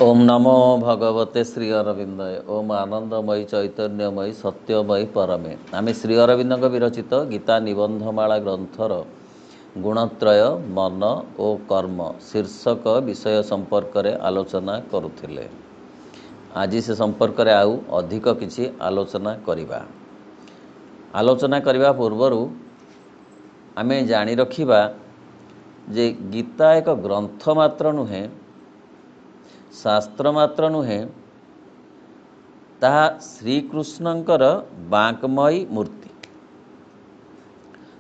ओम नमो भगवते श्री अरविंदय। ओम आनंदमयी चैतन्यमयी सत्यमयी परमे। आम श्री अरविंद विरचित गीता निबंधमाला ग्रंथर गुणत्रय मन और कर्म शीर्षक विषय संपर्क में आलोचना करुथिले। आज से संपर्क में आउ अधिक किछि आलोचना करिबा। आलोचना करने पूर्वर आमे जानी रखिबा जे गीता एक ग्रंथ मात्र नुहे, शास्त्र मात्र नुहे, ताहा श्रीकृष्णंकर बांकमयी मूर्ति।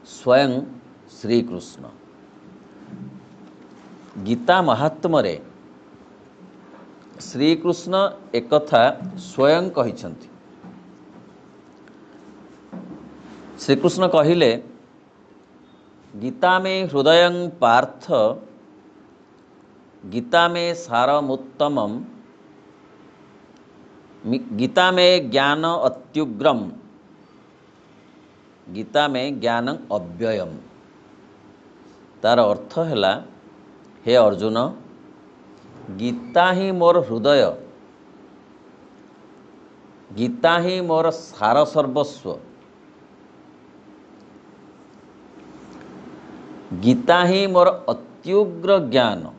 स्वयं श्रीकृष्ण गीता महात्म्य श्रीकृष्ण एक कथा स्वयं कहिछन्ति। श्रीकृष्ण कहिले, गीता में हृदय पार्थ, गीता में सारमुत्तमम, गीता में ज्ञान अत्युग्रम, गीता में ज्ञान अव्ययम। तार अर्थ है, हे अर्जुन, गीता ही मोर हृदय, गीता ही मोर सार सर्वस्व, गीता ही मोर अत्युग्र ज्ञान,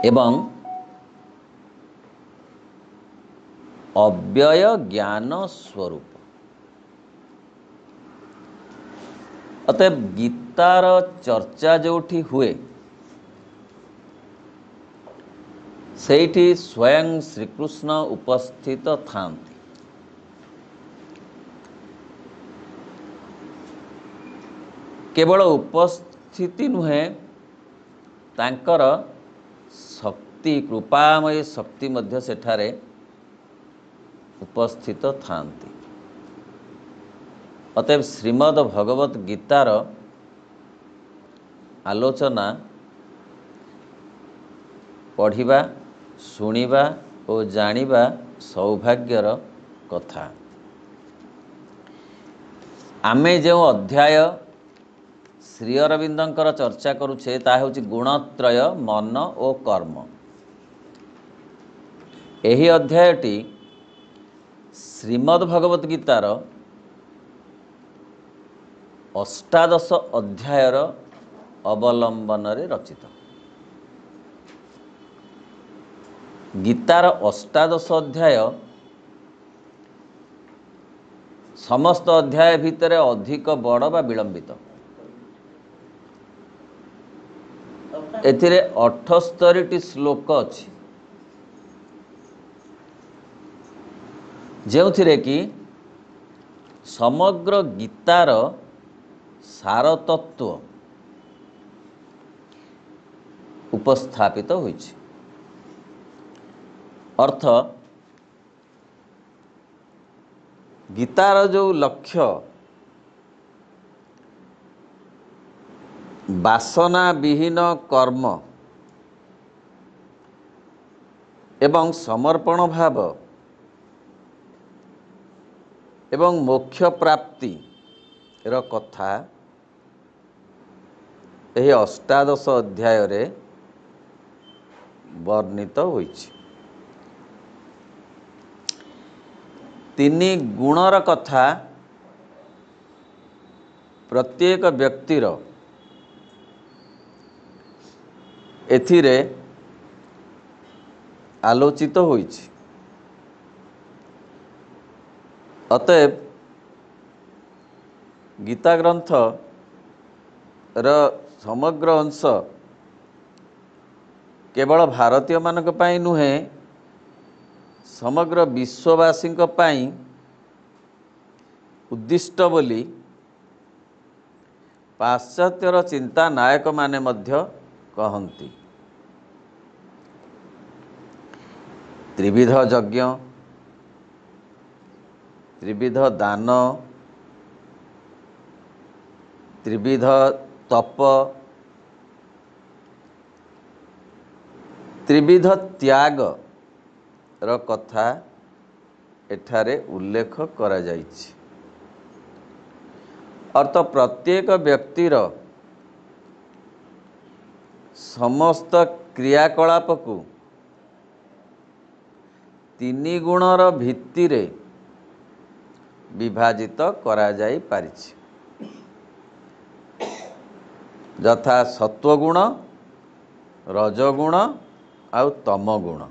एवं अव्यय ज्ञान स्वरूप। अतएव गीतार चर्चा जोठी हुए सेठी स्वयं श्रीकृष्ण उपस्थित थांती। केवल उपस्थिति नुहे, तांकर शक्ति, कृपामय शक्ति मध्य सेठारे उपस्थित थांती। अतएव श्रीमद् भगवत गीतार आलोचना पढ़िबा, शुणिबा और जानिबा सौभाग्यर कथा। आमे जो अध्याय श्री अरविंदंकर चर्चा करुछे ता हेउछि गुणत्रय मन और कर्म। एही अध्यायटी श्रीमद् भगवत गीतार अष्टादश अध्यायर अवलंबन रे रचित। गीतार अष्टादश अध्याय समस्त अध्याय भितर अधिक बड़ बा विलंबित। एथिरे 78 श्लोक अछि, जेउथिरे कि समग्र गीतार सार तत्व उपस्थापित होइछि। अर्थ, गीतार जो लक्ष्य वासना विहीन कर्म एवं समर्पण भाव एवं मोक्ष प्राप्ति रो कथा एही अष्टादश अध्याय रे वर्णित होइछि। तीनी गुणर कथा प्रत्येक व्यक्तिर एथिरे आलोचित होइछि। अतएव गीता ग्रंथ र समग्र अंश केवल भारतीय मानक पाई नुहे, समग्र विश्ववासी पाई उद्दिष्ट बोली पाश्चात्यर चिंता नायक माने मध्य कहंती। त्रिविध यज्ञ, त्रिविध दान, त्रिविध तप, त्रिविध त्याग रो कथा एठारे उल्लेख करा जाइछि। अर्थ, प्रत्येक व्यक्तिर समस्त क्रियाकलाप को तीन गुणर भित्तिरे विभाजित करा जाई पारिछि, यथा सत्वगुण, रजगुण आउ तमगुण।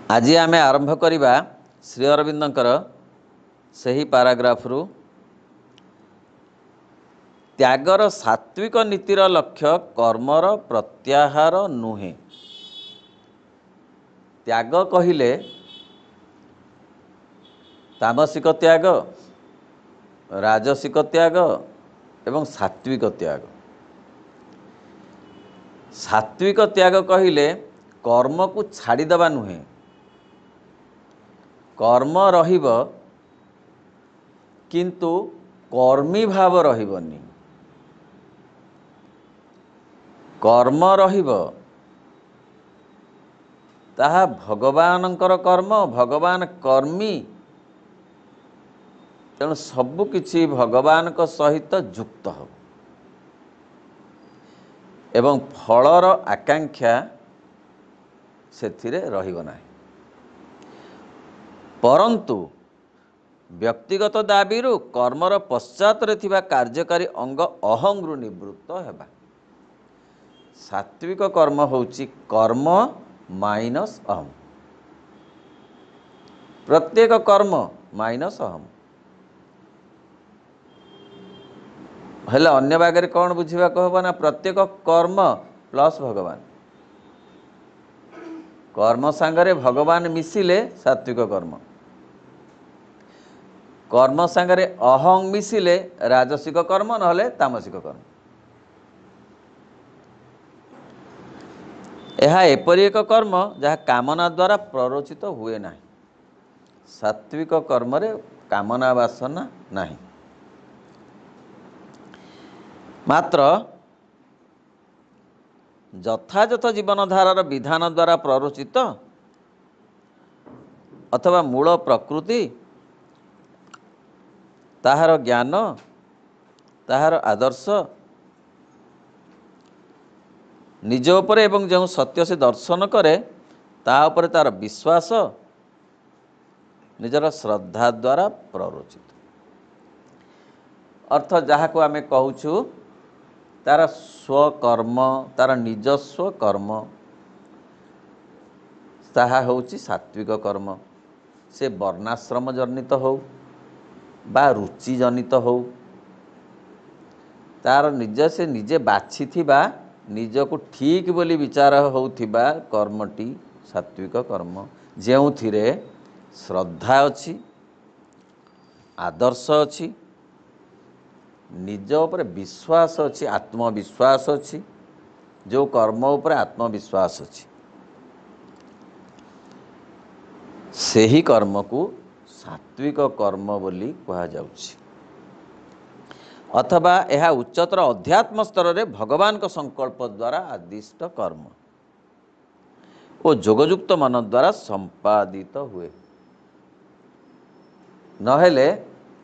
आज आम आरंभ करिबा श्री अरविंदंकर सही पाराग्राफ रु त्यागर सात्विक नीतिर लक्ष्य कर्मर प्रत्याहार नुहे। त्याग कहिले तामसिक त्याग, राजसिक त्याग एवं सात्विक त्याग। सात्विक त्याग कहिले कर्म को छाड़ीदबा नुहे, कर्म रहिब किंतु कर्मी भाव रहिबनी। कर्म रहिब ताहा भगवानंकर कर्म, भगवान कर्मी, तेणु सबु किछि भगवान को सहित युक्त हो एवं फलर आकांक्षा सेथिरे रहिब नाही। परंतु व्यक्तिगत दाबीरु कर्मर पश्चात रे थिबा कार्यकारी अंग अहंगु निवृत्त हेबा। सात्विक कर्म होउची कर्म माइनस अहम, प्रत्येक कर्म माइनस अहम। हेले अन्य भागरे कौन बुझिबा कहबो ना, प्रत्येक कर्म प्लस भगवान। कर्म सांगरे भगवान मिसिले सात्विक कर्म, कर्म सांगरे अहं मिसिले राजसिक कर्म नहले तामसिक कर्म। यह एपरि एक कर्म जहाँ कामना द्वारा प्ररोचित हुए ना। सात्विक कर्म रे कामना वासना नहीं, मात्र यथायथ जीवन धारार विधान द्वारा प्ररोचित अथवा मूल प्रकृति, ताहार ज्ञान, ताहार आदर्श, निज उपरे एवं जो सत्य से दर्शन करे ता उपरे तार विश्वास, निजर श्रद्धा द्वारा प्ररोचित। अर्थ जहाँ को आमे कहूछु तार स्वकर्म, तार निजस्व कर्म, ताहा होउची सात्विक कर्म। से वर्णाश्रम जनित हो बा रुचि जनित हो, तार निज से निजे बाछि थिबा निज को ठीक बोली विचार होउथिबा कर्मटी सात्विक कर्म, जेउथिरे श्रद्धा अच्छी, आदर्श अच्छी, निज उपर विश्वास अच्छी, आत्मविश्वास अच्छी, जो कर्म उपर आत्मविश्वास अच्छी, सेही कर्म को सात्विक कर्म बोली कहा जाउछि। अथवा यह उच्चतर अध्यात्म स्तर रे भगवान को संकल्प द्वारा आदिष्ट कर्म और जोगयुक्त मन द्वारा संपादित हुए। नहेले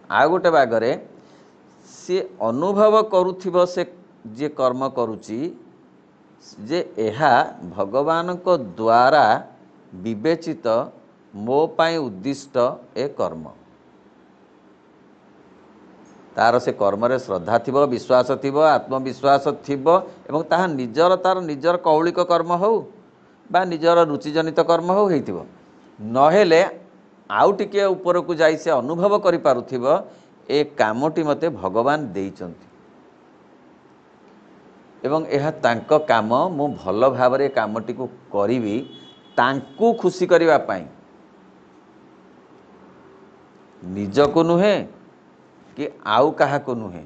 आ गोटे बागरे सी अनुभव करुथिबो से जे कर्म करुची जे एहा भगवान को द्वारा विवेचित मो पाई उद्दिष्ट ए कर्म, तार से कर्म रे श्रद्धा थिबो, विश्वास थिबो, आत्मविश्वास थिबो एवं ताहा निजर तार निजर कौलिक कर्म हो बा निजर रुचिजनित कर्म हो हेइथिबो। नहेले आउ टिके ऊपर को जाई से अनुभव करि पारुथिबो ए कामटी मते भगवान देइचंती एवं एहा तांको काम मु भल भाबरे कामटी को करिवि तांकु खुशी करिवा पाई, निजको नुहे कि आउ कहा को नुहे।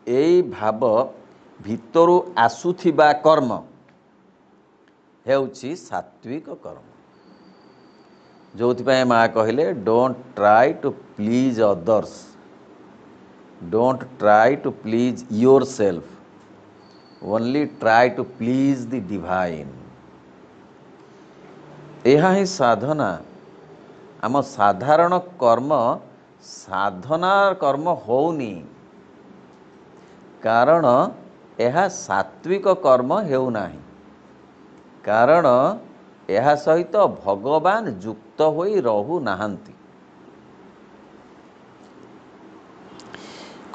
एई भाव भितरु आसुथिबा कर्म हेउछि सात्विक कर्म। जोथिपाई माँ कहले don't try to please others, don't try to please yourself, only try to please the divine. यह ही साधना। आम साधारण कर्म साधना कर्म होउनी, କାରଣ ଏହା ସାତ୍विକ କର୍ମ ହେଉନାହିଁ, କାରଣ ଏହା ସହିତ ଭଗବାନ ଯୁକ୍ତ ହୋଇ ରହୁନାହାନ୍ତି।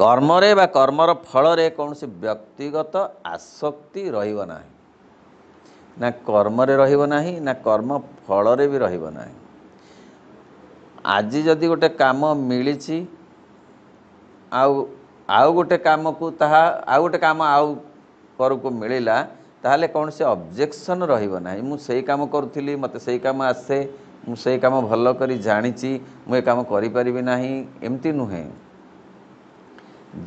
କର୍ମରେ ବା କର୍ମର ଫଳରେ କୌଣସି ବ୍ୟକ୍ତିଗତ ଆସକ୍ତି ରହିବ ନାହିଁ, ନା କର୍ମରେ ରହିବ ନାହିଁ, ନା କର୍ମ ଫଳରେ ବି ରହିବ ନାହିଁ। ଆଜି ଯଦି ଗୋଟେ କାମ ମିଳିଛି, ଆଉ ଗୋଟେ କାମକୁ ଆଉ ଗୋଟେ କାମ ଆଉ କରକୁ ମିଳିଲା, ତାହେଲେ କୌଣସି ଅବଜେକ୍ସନ୍ ରହିବ ନାହିଁ। ମୁଁ ସେଇ କାମ କରୁଥିଲି, ମୋତେ ସେଇ କାମ ଆସେ, ମୁଁ ସେଇ କାମ ଭଲ କରି ଜାଣିଛି, ମୁଁ ଏ କାମ କରିପାରିବି ନାହିଁ, ଏମିତି ନୁହେଁ।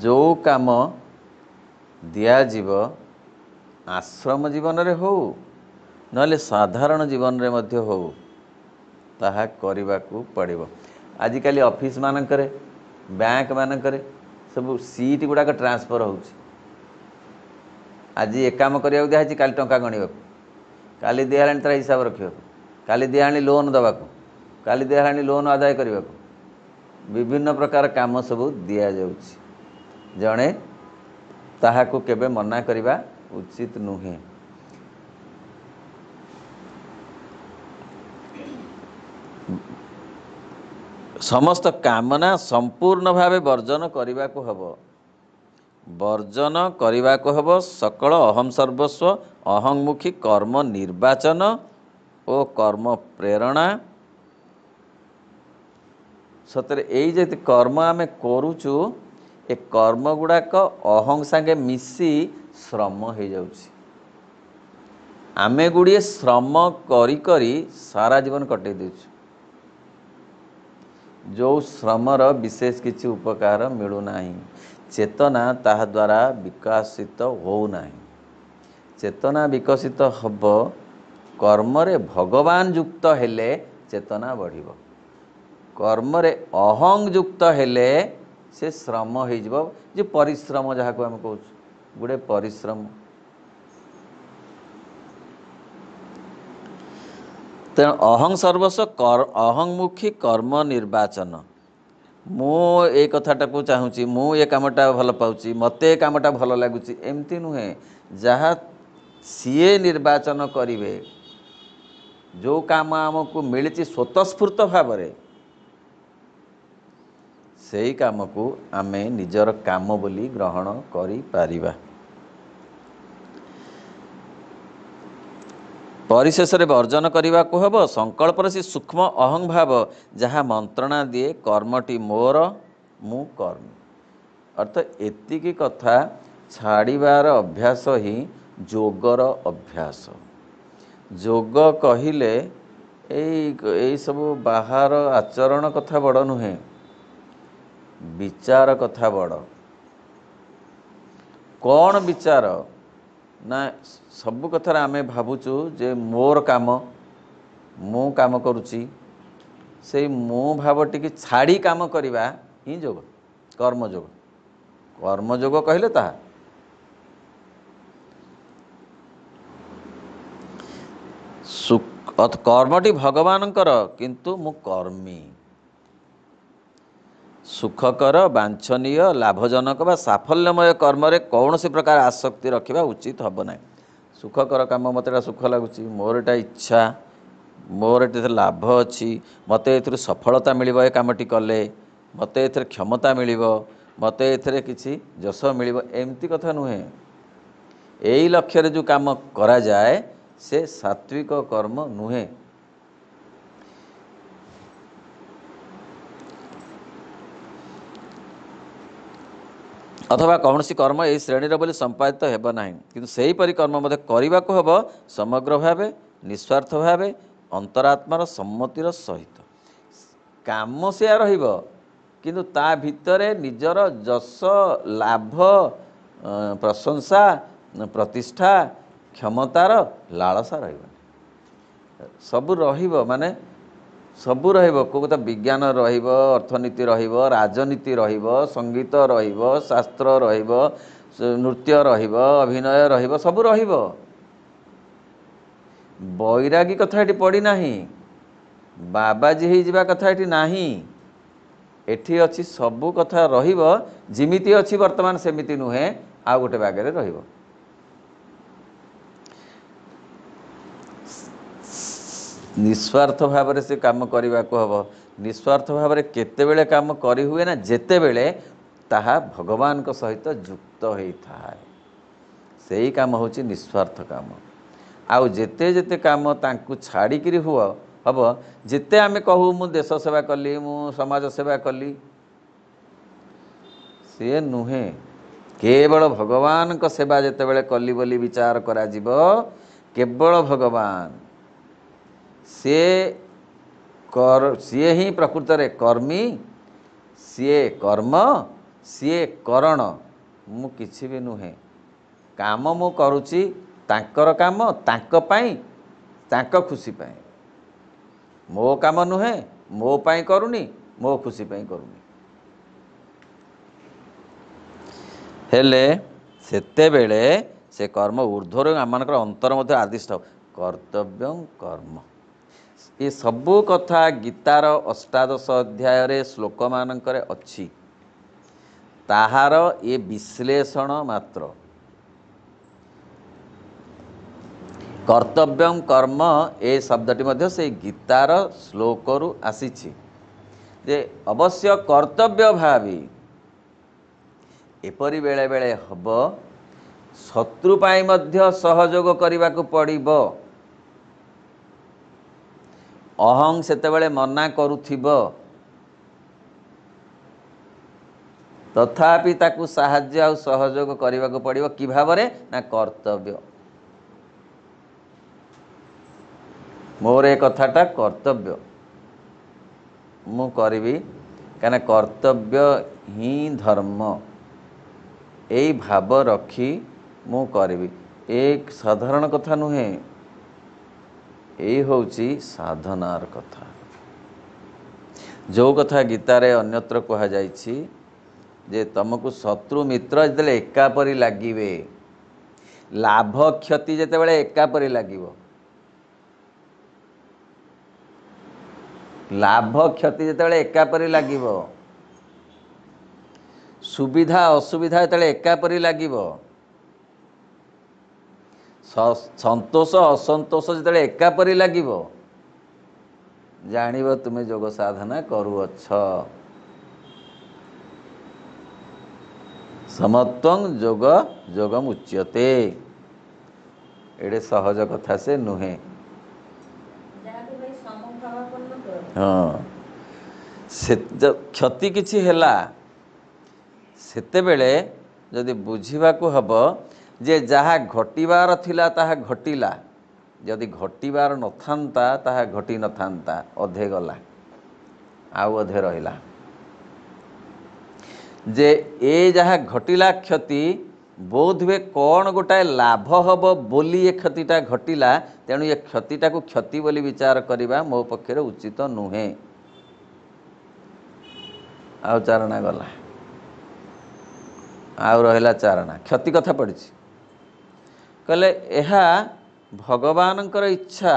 ଯେଉଁ କାମ ଦିଆଯିବ, ଆଶ୍ରମ ଜୀବନରେ ହେଉ ନହେଲେ ସାଧାରଣ ଜୀବନରେ ମଧ୍ୟ ହେଉ, ତାହା କରିବାକୁ ପଡ଼ିବ। ଆଜିକାଲି ଅଫିସ୍ ମାନଙ୍କରେ, ବ୍ୟାଙ୍କ ମାନଙ୍କରେ ସବୁ ସିଟ୍ ଗୁଡ଼ାକ ଟ୍ରାନ୍ସଫର୍ ହେଉଛି। ଆଜି ଏ କାମ କରିବାକୁ ଦିଆହେଇଛି, କାଲି ଟଙ୍କା ଗଣିବାକୁ, କାଲି ଦିଆହେଲାଣି ତା'ର ହିସାବ ରଖିବାକୁ, କାଲି ଦିଆହେଲାଣି ଲୋନ୍ ଦେବାକୁ, କାଲି ଦିଆହେଲାଣି ଲୋନ୍ ଆଦାୟ କରିବାକୁ, ବିଭିନ୍ନ ପ୍ରକାର କାମ ସବୁ ଦିଆଯାଉଛି। ଜଣେ ତାହାକୁ କେବେ ମନା କରିବା ଉଚିତ ନୁହେଁ। ସମସ୍ତ କାମନା ସମ୍ପୂର୍ଣ୍ଣ ଭାବେ ବର୍ଜନ କରିବାକୁ ହେବ। ବର୍ଜନ କରିବାକୁ ହେବ ସକଳ ଅହଂ ସର୍ବସ୍ୱ, ଅହଂମୁଖୀ କର୍ମ ନିର୍ବାଚନ ଓ କର୍ମ ପ୍ରେରଣା। ସତରେ ଏଇ ଯେତେ କର୍ମ ଆମେ କରୁଛୁ, ଏ କର୍ମ ଗୁଡ଼ାକ ଅହଂ ସାଙ୍ଗେ ମିଶି ଶ୍ରମ ହେଇଯାଉଛି। ଆମେ ଗୁଡ଼ିଏ ଶ୍ରମ କରି କରି ସାରା ଜୀବନ କଟେଇ ଦେଉଛୁ, ଯେଉଁ ଶ୍ରମର ବିଶେଷ କିଛି ଉପକାର ମିଳୁନାହିଁ। ଚେତନା ତାହା ଦ୍ୱାରା ବିକଶିତ ହେଉନାହିଁ। ଚେତନା ବିକଶିତ ହେବ କର୍ମରେ ଭଗବାନ ଯୁକ୍ତ ହେଲେ ଚେତନା ବଢ଼ିବ। କର୍ମରେ ଅହଂ ଯୁକ୍ତ ହେଲେ ସେ ଶ୍ରମ ହେଇଯିବ, ଯେ ପରିଶ୍ରମ ଯାହାକୁ ଆମେ କହୁଛୁ, ଗୋଟେ ପରିଶ୍ରମ। ତେଣୁ ଅହଂ ସର୍ବସ୍ୱ ଅହଂମୁଖୀ କର୍ମ ନିର୍ବାଚନ। ମୁଁ ଏ କଥାଟାକୁ ଚାହୁଁଛି, ମୁଁ ଏ କାମଟା ଭଲ ପାଉଛି, ମୋତେ ଏ କାମଟା ଭଲ ଲାଗୁଛି, ଏମିତି ନୁହେଁ। ଯାହା ସିଏ ନିର୍ବାଚନ କରିବେ, ଯେଉଁ କାମ ଆମକୁ ମିଳିଛି ସ୍ୱତଃସ୍ଫୂର୍ତ୍ତ ଭାବରେ, ସେଇ କାମକୁ ଆମେ ନିଜର କାମ ବୋଲି ଗ୍ରହଣ କରିପାରିବା। ପରିଶେଷରେ ବର୍ଜନ କରିବାକୁ ହେବ ସଂକଳ୍ପର ସେ ସୂକ୍ଷ୍ମ ଅହଂ ଭାବ, ଯାହା ମନ୍ତ୍ରଣା ଦିଏ କର୍ମଟି ମୋର, ମୁଁ କର୍ମୀ। ଅର୍ଥାତ୍ ଏତିକି କଥା ଛାଡ଼ିବାର ଅଭ୍ୟାସ ହିଁ ଯୋଗର ଅଭ୍ୟାସ। ଯୋଗ କହିଲେ ଏଇ ସବୁ ବାହାର ଆଚରଣ କଥା ବଡ଼ ନୁହେଁ, ବିଚାର କଥା ବଡ଼। କ'ଣ ବିଚାର? ନା ସବୁ କଥାରେ ଆମେ ଭାବୁଛୁ ଯେ ମୋର କାମ, ମୁଁ କାମ କରୁଛି। ସେଇ ମୁଁ ଭାବଟିକି ଛାଡ଼ି କାମ କରିବା ହିଁ ଯୋଗ, କର୍ମଯୋଗ। କର୍ମଯୋଗ କହିଲେ ତାହା। କର୍ମଟି ଭଗବାନଙ୍କର, କିନ୍ତୁ ମୁଁ କର୍ମୀ। ସୁଖକର, ବାଞ୍ଛନୀୟ, ଲାଭଜନକ ବା ସାଫଲ୍ୟମୟ କର୍ମରେ କୌଣସି ପ୍ରକାର ଆସକ୍ତି ରଖିବା ଉଚିତ ହେବ ନାହିଁ। ସୁଖକର କାମ, ମୋତେ ଏଇଟା ସୁଖ ଲାଗୁଛି, ମୋର ଏଇଟା ଇଚ୍ଛା, ମୋର ଏଥିରେ ଲାଭ ଅଛି, ମୋତେ ଏଥିରୁ ସଫଳତା ମିଳିବ, ଏ କାମଟି କଲେ ମୋତେ ଏଥିରେ କ୍ଷମତା ମିଳିବ, ମୋତେ ଏଥିରେ କିଛି ଯଶ ମିଳିବ, ଏମିତି କଥା ନୁହେଁ। ଏଇ ଲକ୍ଷ୍ୟରେ ଯେଉଁ କାମ କରାଯାଏ ସେ ସାତ୍ଵିକ କର୍ମ ନୁହେଁ। ଅଥବା କୌଣସି କର୍ମ ଏହି ଶ୍ରେଣୀର ବୋଲି ସମ୍ପାଦିତ ହେବ ନାହିଁ। କିନ୍ତୁ ସେହିପରି କର୍ମ ମଧ୍ୟ କରିବାକୁ ହେବ ସମଗ୍ର ଭାବେ, ନିଃସ୍ୱାର୍ଥ ଭାବେ, ଅନ୍ତରାତ୍ମାର ସମ୍ମତିର ସହିତ। କାମ ସେୟା ରହିବ, କିନ୍ତୁ ତା ଭିତରେ ନିଜର ଯଶ, ଲାଭ, ପ୍ରଶଂସା, ପ୍ରତିଷ୍ଠା, କ୍ଷମତାର ଲାଳସା ରହିବନି। ସବୁ ରହିବ, ମାନେ ସବୁ ରହିବ। କେଉଁ କଥା ବିଜ୍ଞାନ ରହିବ, ଅର୍ଥନୀତି ରହିବ, ରାଜନୀତି ରହିବ, ସଙ୍ଗୀତ ରହିବ, ଶାସ୍ତ୍ର ରହିବ, ନୃତ୍ୟ ରହିବ, ଅଭିନୟ ରହିବ, ସବୁ ରହିବ। ବୈରାଗୀ କଥା ଏଠି ପଡ଼ିନାହିଁ, ବାବାଜୀ ହେଇଯିବା କଥା ଏଠି ନାହିଁ। एठी अच्छी सबू कथा रहिबो जिमिति अच्छी वर्तमान सेमिति नुहे आ गोटे बागरे रहिबो। निस्वार्थ भाव से काम करने को हम निस्वार्थ भाव केतेबेले काम करी हुए ना जेतेबेले ताहा भगवान को सहित युक्त होता है सही काम होची निस्वार्थ काम। आउ जेते जेते काम तांकु छाड़ी किरी हुआ हम जिते आमे कहू मु देश सेवा कली मु समाज सेवा कली सी नुहे केवल भगवान को सेवा जेतेबेले कली बोली विचार करा जिवो केवल भगवान सी ही प्रकृत रे कर्मी सी कर्म सी करण मु किछि भी नुहे काम मु करुची तांकर काम तांक पाई तांक खुशी पाई मो काम नुहे मो पाई करूनी मो खुशी पाई करूनी हेले सेते बेले से कर्म ऊर्ध्वर आमनकर अंतर मध्य आदिष्ट कर्तव्य कर्म ये सबू कथा गीतार अष्टादश अध्याय रे श्लोक मानकर अच्छी ताहार ये विश्लेषण मात्र कर्तव्य कर्म ए शब्दटी मध्य से गीतार श्लोकरु आसीछि जे अवश्य कर्तव्य भावी एपरी बेले बेले हब शत्रु पाई मध्य सहयोग करने को पड़िबो अहं सेतेबेले मना करुथिबो तथापि ताकु साहाय्य आ सहयोग करने को पड़िबो कि भावरे ना कर्तव्य मोर ए कथाटा कर्तव्य मु करिबी काना कर्तव्य ही धर्म एई भाव रखी मु करिबी एक साधारण कथा नुहे यही होची साधनार कथा जो कथा गीतारे अन्यत्र कहा जाइछि जे तुमको शत्रु मित्र जेतेबेले एकापरी लागिबे लाभ क्षति जेतेबेले एकापरी लागिबो लाभ क्षति जेतेबेले एकापरी लागिबो सुविधा असुविधा जेतेबेले एकापरी लागिबो संतोष असंतोष जेतेबेले एकापरी लागिबो जानिबो तुमे योग साधना करूअछ समत्वं योग योगम उच्यते एडे सहज कथा से नुहे हाँ से क्षति किछि हेला सेते बेले जदि बुझिबा को हबो जे जहा घटिबार थिला ताहा घटिला जदि घटिबार नथांता ताहा घटी नथांता अधे गला आउ अधे रहिला जे ए जहा घटिला क्षति बोध हुए कौन गोटाए लाभ हब बोली ए क्षतिटा घटिला तेणु ये क्षतिटा को क्षति बोली विचार करिबा मो पक्षरे उचित नुहे आउ चारणा गला आउ रहिला चारणा क्षति कथा पड़िछि कहले एहा भगवानंकर इच्छा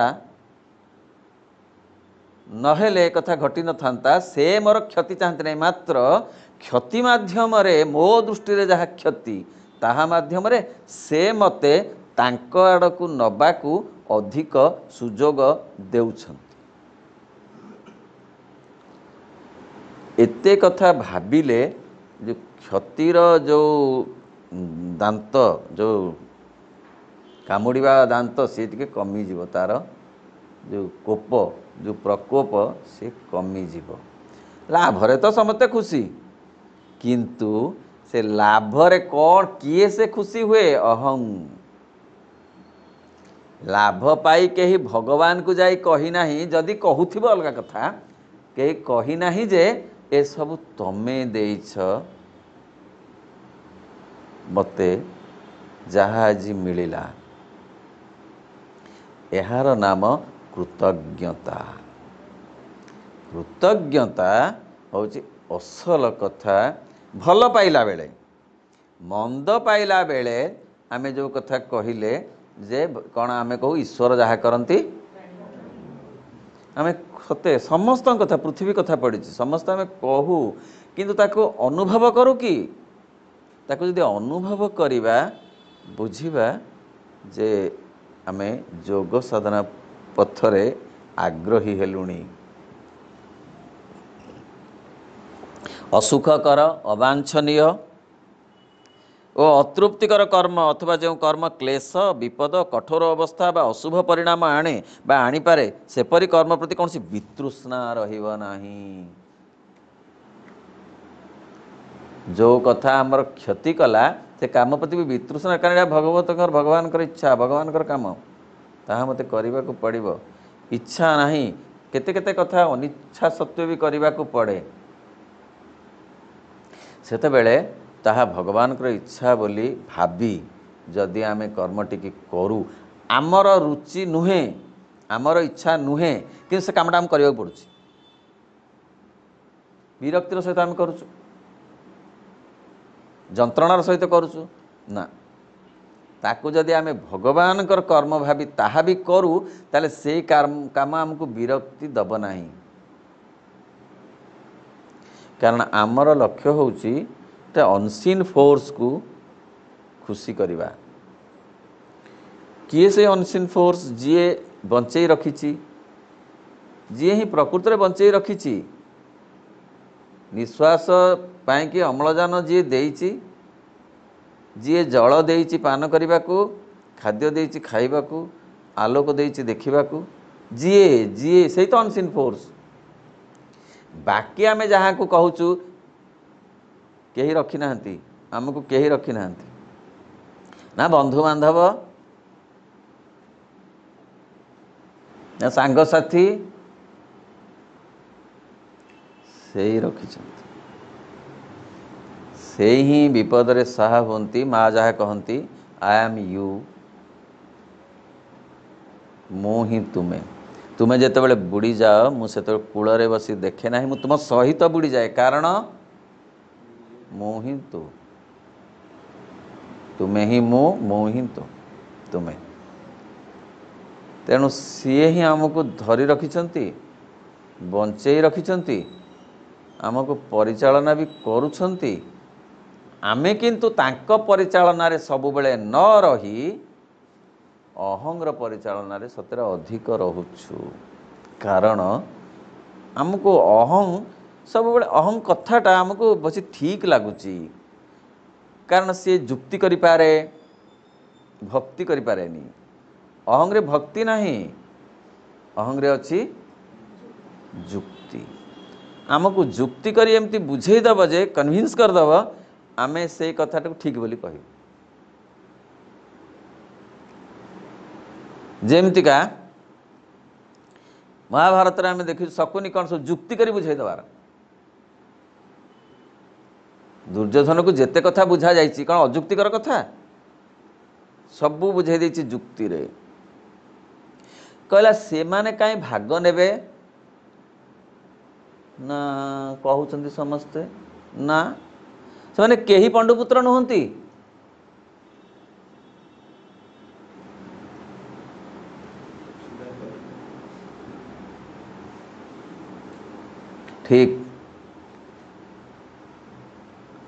नहेले कथा घटी न थांता से मोर क्षति चाहते नहीं मात्र क्षति माध्यम रे मो दृष्टि रे जहा क्षति ताहा माध्यम रे से मते तांक आड़कू नबाकू अधिक सुजोग देउछंती एते कथा भाबिले जो क्षतिर जो दांत जो कामुड़ीबा दांत सी टिके कमिजिव तार जो कोप जो प्रकोप से कमिजिव लाभरे तो समस्ते खुशी किंतु से लाभरे कौन किए से खुशी हुए अहं लाभ पाई कहीं भगवान को जाई कही नाही जदि कहूथिबो अलगा कथा कहीं कही नाही जे ए सब तमे देइछ मते जहा आज मिलिला एहार नाम कृतज्ञता कृतज्ञता होची असल कथा भल पाइला बेले मंद पाइला बेले आमे जो कथा कहिले जे कौन आमे कहू ईश्वर जहा करती आमे सते समस्त कथा पृथ्वी कथा पड़ी समस्त आमे कहू किंतु ताको अनुभव करू कि ताको यदि अनुभव करिबा बुझिबा जे आमे योग साधना पथरे आग्रही हेलुणी। असुखकर अवांछनीय ओ अतृप्तिकर कर्म अथवा जो कर्म क्लेश विपद कठोर अवस्था बा अशुभ परिणाम आणे बा आनीपारे सेपरी कर्म प्रति कौन वितृष्णा रहिब नाही। जो कथा आमर क्षति कला से काम प्रति भी वितृष्णा कारण भगवत भगवान इच्छा भगवान काम ताहा मते करने को पड़ो इच्छा नहीं केते केते कथा अनिच्छा सत्वे भी करने को पड़े सेतेबेले ताहा भगवान इच्छा बोली भावी जदि आमे कर्मटी करूँ आमर रुचि नुहे आमर इच्छा नुहे कि से कामटा आम करने पड़ू विरक्तिर सहित आम करूँ जंत्रणार सहित करूँ ना ताकू जदि आमे भगवान कर्म भावी ताहा भी करूँ ताले से काम आमको विरक्ति दब नहीं कारण आमर लक्ष्य होउची अनसीन फोर्स को खुशी करवा किए से अनसीन फोर्स जीए बंचई रखी जी ही प्रकृत में बंचई रखी निश्वास पाई अम्लजान जी देइची जी जल देइची पान करने को खाद्य देइची खाइबा को आलोक देइची देखिबा को जीए जीए सही तो अनसीन फोर्स बाकी आमे जहाँ को कहूचु केही रखी नाहंती आमको केही रखी नाहंती ना बंधु बांधव ना सांग साथी से ही रखी से ही विपद रे साहा होती माँ जहाँ कहती आई एम यू मु ही तुम्हें तुम्हें जिते बुड़ी जाओ मुझे कूल बसी देखे ना मु तुम सहित बुड़ी जाए कारण मु ही तुम्हें ही मु ही तुम्हें तेणु सी ही आमको धरी रखिंट बंचई रखिंट आमको परिचालना भी करुछंती आमे किंतु तांको परिचालना रे सब बेले न रही अहंग्र परिचालना रे सतरे अधिक रहुछु कारण आमको अहं सब बेले अहं कथाटा आमको बसी ठीक लगुची कारण सी जुक्ति करि पारे भक्ति करि पारेनी अहंग्रे भक्ति नहीं अहंग्रे अच्छी जुक्ति आमको जुक्ति करी एमती बुझेदब जे कन्विन्स करदब आमे से कथाटा ठीक बोली कह जेमतिका महाभारत रे आमे देखि शकुनी कौन सब जुक्ति करी बुझेदबार दुर्योधन को जेते कथा बुझा जाइछि कौन अजुक्तिकर कथा सबू बुझे देछि जुक्ति रे कहला से माने काई भाग नेबे ना कहउछन्ति समस्ते ना से माने केही पंडुपुत्र नहंती ठीक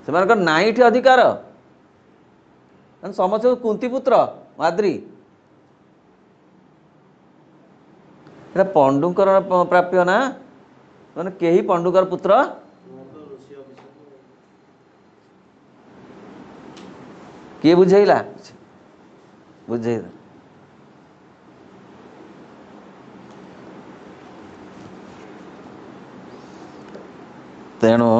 से मानकर नाई ठी अधिकार समस्त कुंती पुत्र माद्री पंडुकर प्राप्य ना मैंने केही पंडुकर पुत्र किए बुझेला बुझे तेणु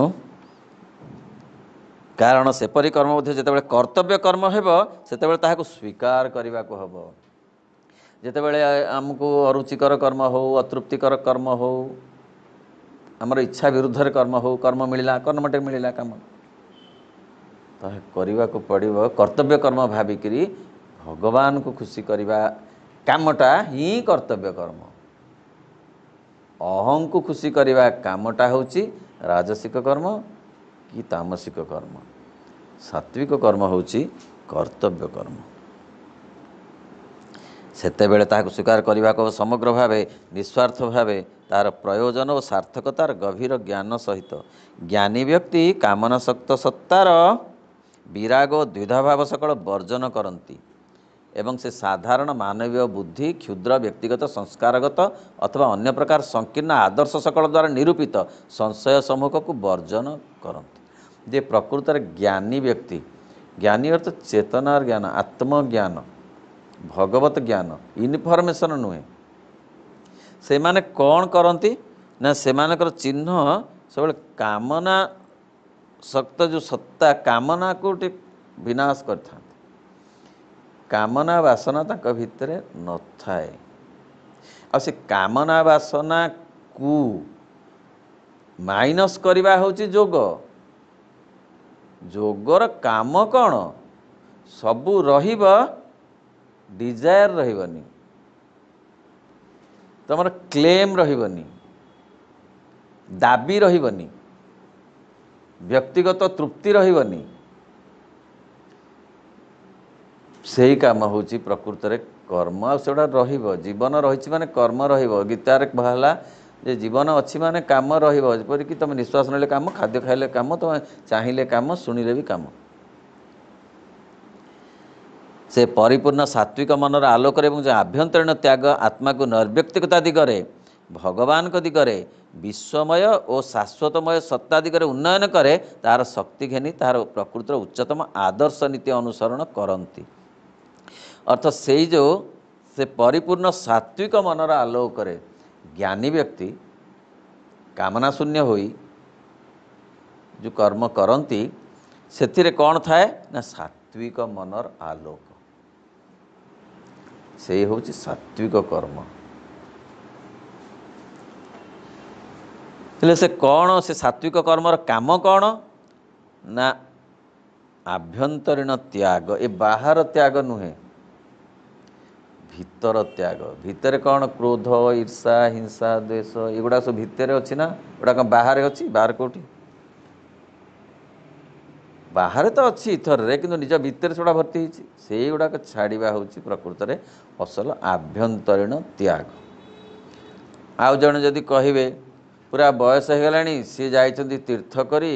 कारण सेपरी कर्म मध्य जिते कर्तव्य कर्म हेबो सेते ताहाको स्वीकार करने को हम जितेबले आमको अरुचिकर कर्म हो अतृप्तिकर कर्म हो आमर इच्छा विरुद्ध कर्म हो कर्म मिलला कर्मटे मिलला कम करने को पड़ो कर्तव्य कर्म भाविकी भगवान को खुशी करवा कामटा ही कर्तव्य कर्म अहं को खुशी करवा कामटा होची राजसिक कर्म कि तामसिक कर्म सात्विक कर्म होची कर्तव्य कर्म ସେତେବେଳେ ତାହାକୁ ସ୍ୱୀକାର କରିବାକୁ ସମଗ୍ର ଭାବେ ନିସ୍ୱାର୍ଥ ଭାବେ ତାହାର ପ୍ରୟୋଜନ ଓ ସାର୍ଥକତାର ଗଭୀର ଜ୍ଞାନ ସହିତ। ଜ୍ଞାନୀ ବ୍ୟକ୍ତି କାମନାସକ୍ତ ସତ୍ତାର ବିରାଗ ଓ ଦ୍ୱିଧାଭାବ ସକଳ ବର୍ଜନ କରନ୍ତି ଏବଂ ସେ ସାଧାରଣ ମାନବୀୟ ବୁଦ୍ଧି, କ୍ଷୁଦ୍ର ବ୍ୟକ୍ତିଗତ ସଂସ୍କାରଗତ ଅଥବା ଅନ୍ୟ ପ୍ରକାର ସଂକୀର୍ଣ୍ଣ ଆଦର୍ଶ ସକଳ ଦ୍ୱାରା ନିରୂପିତ ସଂଶୟ ସମ୍ମୁଖକୁ ବର୍ଜନ କରନ୍ତି। ଯେ ପ୍ରକୃତରେ ଜ୍ଞାନୀ ବ୍ୟକ୍ତି, ଜ୍ଞାନୀ ଅର୍ଥ ଚେତନାର ଜ୍ଞାନ, ଆତ୍ମଜ୍ଞାନ, ଭଗବତ ଜ୍ଞାନ, ଇନଫର୍ମେସନ୍ ନୁହେଁ। ସେମାନେ କ'ଣ କରନ୍ତି ନା ସେମାନଙ୍କର ଚିହ୍ନ ସବୁବେଳେ କାମନା ଶକ୍ତ ଯେଉଁ ସତ୍ତା, କାମନାକୁ ଟିକେ ବିନାଶ କରିଥାନ୍ତି। କାମନା ବାସନା ତାଙ୍କ ଭିତରେ ନଥାଏ। ଆଉ ସେ କାମନା ବାସନାକୁ ମାଇନସ୍ କରିବା ହେଉଛି ଯୋଗ। ଯୋଗର କାମ କ'ଣ? ସବୁ ରହିବ, ଡିଜାୟାର ରହିବନି, ତୁମର କ୍ଲେମ୍ ରହିବନି, ଦାବି ରହିବନି, ବ୍ୟକ୍ତିଗତ ତୃପ୍ତି ରହିବନି। ସେଇ କାମ ହେଉଛି ପ୍ରକୃତରେ କର୍ମ। ଆଉ ସେଗୁଡ଼ା ରହିବ, ଜୀବନ ରହିଛି ମାନେ କର୍ମ ରହିବ। ଗୀତାରେ ହେଲା ଯେ ଜୀବନ ଅଛି ମାନେ କାମ ରହିବ। ଯେପରିକି ତୁମେ ନିଶ୍ୱାସ ନେଲେ କାମ, ଖାଦ୍ୟ ଖାଇଲେ କାମ, ତୁମେ ଚାହିଁଲେ କାମ, ଶୁଣିଲେ ବି କାମ। ସେ ପରିପୂର୍ଣ୍ଣ ସାତ୍ଵିକ ମନର ଆଲୋକରେ ଏବଂ ଯେ ଆଭ୍ୟନ୍ତରୀଣ ତ୍ୟାଗ ଆତ୍ମାକୁ ନୈର୍ବ୍ୟକ୍ତିକତା ଦିଗରେ, ଭଗବାନଙ୍କ ଦିଗରେ, ବିଶ୍ୱମୟ ଓ ଶାଶ୍ୱତମୟ ସତ୍ତା ଦିଗରେ ଉନ୍ନୟନ କରେ, ତାହାର ଶକ୍ତି ଘେନି ତାହାର ପ୍ରକୃତିର ଉଚ୍ଚତମ ଆଦର୍ଶ ନୀତି ଅନୁସରଣ କରନ୍ତି। ଅର୍ଥ ସେଇ ଯେଉଁ ସେ ପରିପୂର୍ଣ୍ଣ ସାତ୍ଵିକ ମନର ଆଲୋକରେ ଜ୍ଞାନୀ ବ୍ୟକ୍ତି କାମନା ଶୂନ୍ୟ ହୋଇ ଯେଉଁ କର୍ମ କରନ୍ତି, ସେଥିରେ କ'ଣ ଥାଏ ନା ସାତ୍ଵିକ ମନର ଆଲୋକ। ସେଇ ହେଉଛି ସାତ୍ଵିକ କର୍ମ। ହେଲେ ସେ କ'ଣ, ସେ ସାତ୍ଵିକ କର୍ମର କାମ କ'ଣ ନା ଆଭ୍ୟନ୍ତରୀଣ ତ୍ୟାଗ। ଏ ବାହାର ତ୍ୟାଗ ନୁହେଁ, ଭିତର ତ୍ୟାଗ। ଭିତରେ କ'ଣ? କ୍ରୋଧ, ଈର୍ଷା, ହିଂସା, ଦ୍ୱେଷ, ଏଗୁଡ଼ା ସବୁ ଭିତରେ ଅଛି ନା? ଏଗୁଡ଼ା କ'ଣ ବାହାରେ ଅଛି? ବାହାରେ କେଉଁଠି? ବାହାରେ ତ ଅଛି ଇଥରରେ, କିନ୍ତୁ ନିଜ ଭିତରେ ସେଗୁଡ଼ା ଭର୍ତ୍ତି ହେଇଛି। ସେଇଗୁଡ଼ାକ ଛାଡ଼ିବା ହେଉଛି ପ୍ରକୃତରେ ଅସଲ ଆଭ୍ୟନ୍ତରୀଣ ତ୍ୟାଗ। ଆଉ ଜଣେ ଯଦି କହିବେ ପୁରା ବୟସ ହେଇଗଲାଣି, ସିଏ ଯାଇଛନ୍ତି ତୀର୍ଥ କରି,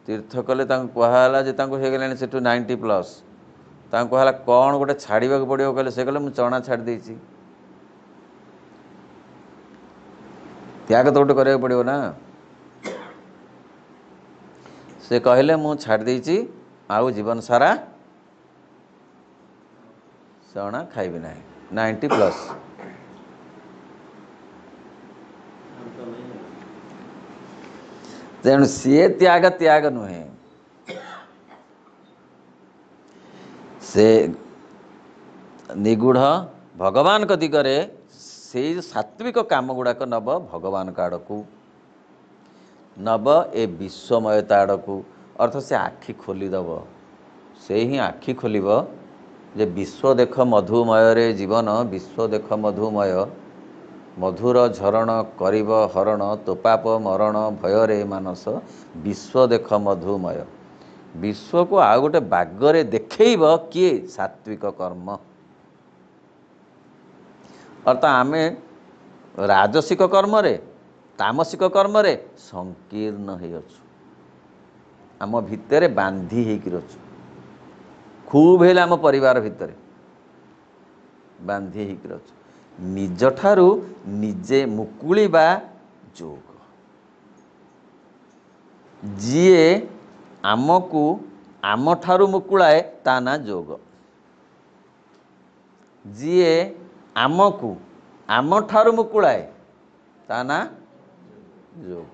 ତୀର୍ଥ କଲେ ତାଙ୍କୁ କୁହାହେଲା ଯେ ତାଙ୍କୁ ହେଇଗଲାଣି ସେଠୁ 90+, ତାଙ୍କୁ କୁହାହେଲା କ'ଣ ଗୋଟେ ଛାଡ଼ିବାକୁ ପଡ଼ିବ କହିଲେ, ସେ କହିଲେ ମୁଁ ଚଣା ଛାଡ଼ି ଦେଇଛି। ତ୍ୟାଗ ତ ଗୋଟେ କରିବାକୁ ପଡ଼ିବ ନା। ସେ କହିଲେ ମୁଁ ଛାଡ଼ି ଦେଇଛି, ଆଉ ଜୀବନ ସାରା ଚଣା ଖାଇବି ନାହିଁ, 90+। ତେଣୁ ସିଏ ତ୍ୟାଗ ନୁହେଁ। ସେ ନିଗୂଢ଼ ଭଗବାନଙ୍କ ଦିଗରେ ସେଇ ସାତ୍ଵିକ କାମ ଗୁଡ଼ାକ ନେବ, ଭଗବାନଙ୍କ ଆଡ଼କୁ ନେବ, ଏ ବିଶ୍ୱମୟତା ଆଡ଼କୁ। ଅର୍ଥ ସେ ଆଖି ଖୋଲିଦେବ। ସେ ହିଁ ଆଖି ଖୋଲିବ ଯେ ବିଶ୍ୱ ଦେଖ ମଧୁମୟରେ ଜୀବନ, ବିଶ୍ୱ ଦେଖ ମଧୁମୟ, ମଧୁର ଝରଣ କରିବ ହରଣ, ତୋପାପ ମରଣ ଭୟରେ ମାନସ, ବିଶ୍ୱ ଦେଖ ମଧୁମୟ। ବିଶ୍ୱକୁ ଆଉ ଗୋଟେ ବାଗରେ ଦେଖେଇବ କିଏ? ସାତ୍ଵିକ କର୍ମ। ଅର୍ଥାତ୍ ଆମେ ରାଜସିକ କର୍ମରେ, ତାମସିକ କର୍ମରେ ସଂକୀର୍ଣ୍ଣ ହେଇଅଛୁ। ଆମ ଭିତରେ ବାନ୍ଧି ହେଇକି ଅଛୁ। ଖୁବ୍ ହେଲେ ଆମ ପରିବାର ଭିତରେ ବାନ୍ଧି ହେଇକି ଅଛୁ। ନିଜଠାରୁ ନିଜେ ମୁକୁଳିବା ଯୋଗ। ଯିଏ ଆମକୁ ଆମଠାରୁ ମୁକୁଳାଏ ତା ନାଁ ଯୋଗ। ଯିଏ ଆମକୁ ଆମଠାରୁ ମୁକୁଳାଏ ତା ନାଁ ଯୋଗ।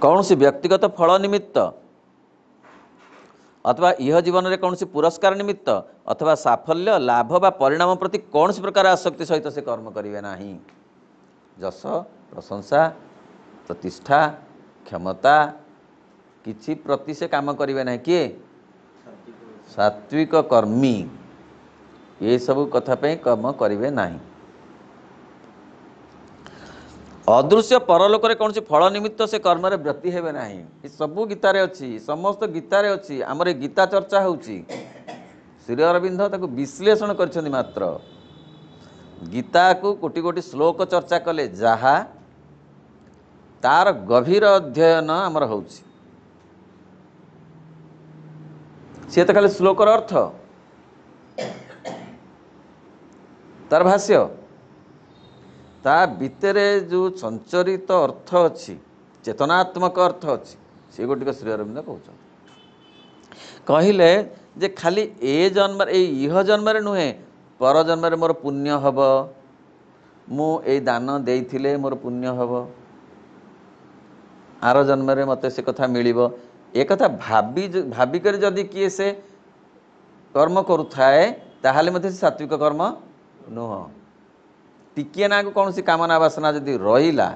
କୌଣସି ବ୍ୟକ୍ତିଗତ ଫଳ ନିମିତ୍ତ ଅଥବା ଇହ ଜୀବନରେ କୌଣସି ପୁରସ୍କାର ନିମିତ୍ତ ଅଥବା ସାଫଲ୍ୟ, ଲାଭ ବା ପରିଣାମ ପ୍ରତି କୌଣସି ପ୍ରକାର ଆସକ୍ତି ସହିତ ସେ କର୍ମ କରିବେ ନାହିଁ। ଯଶ, ପ୍ରଶଂସା, ପ୍ରତିଷ୍ଠା, କ୍ଷମତା କିଛି ପ୍ରତି ସେ କାମ କରିବେ ନାହିଁ। କିଏ? ସାତ୍ଵିକ କର୍ମୀ ଏସବୁ କଥା ପାଇଁ କର୍ମ କରିବେ ନାହିଁ। अदृश्य परलोक कौन फल निमित्त से कर्म ब्रती हेबे नाही। ये सबू गीतार अच्छी, समस्त गीतार अच्छी। आमर ये गीता चर्चा होची, श्री अरविंद ताको विश्लेषण कर मात्र गीता को कोटि कोटि श्लोक चर्चा कले जहा तार गभीर अध्ययन आमर होची। सी तो खाली श्लोकर अर्थ तार भाष्य ता भितरे जो संचरित अर्थ अच्छी, चेतनात्मक अर्थ अच्छी, से गोटिक श्री अरविंद कहले जे खाली ए जन्म इह जन्म नुहे पर जन्म मोर पुण्य हम, मु ए दान देइथिले मोर पुण्य हम, आर जन्म मते से कथा मिलिबो। ए कथा भाविकर जदि किए से कर्म करुथाए ताहाले मते सात्विक कर्म नुह। टिकिए ना को कौन सी कामना वासना जदि रहिला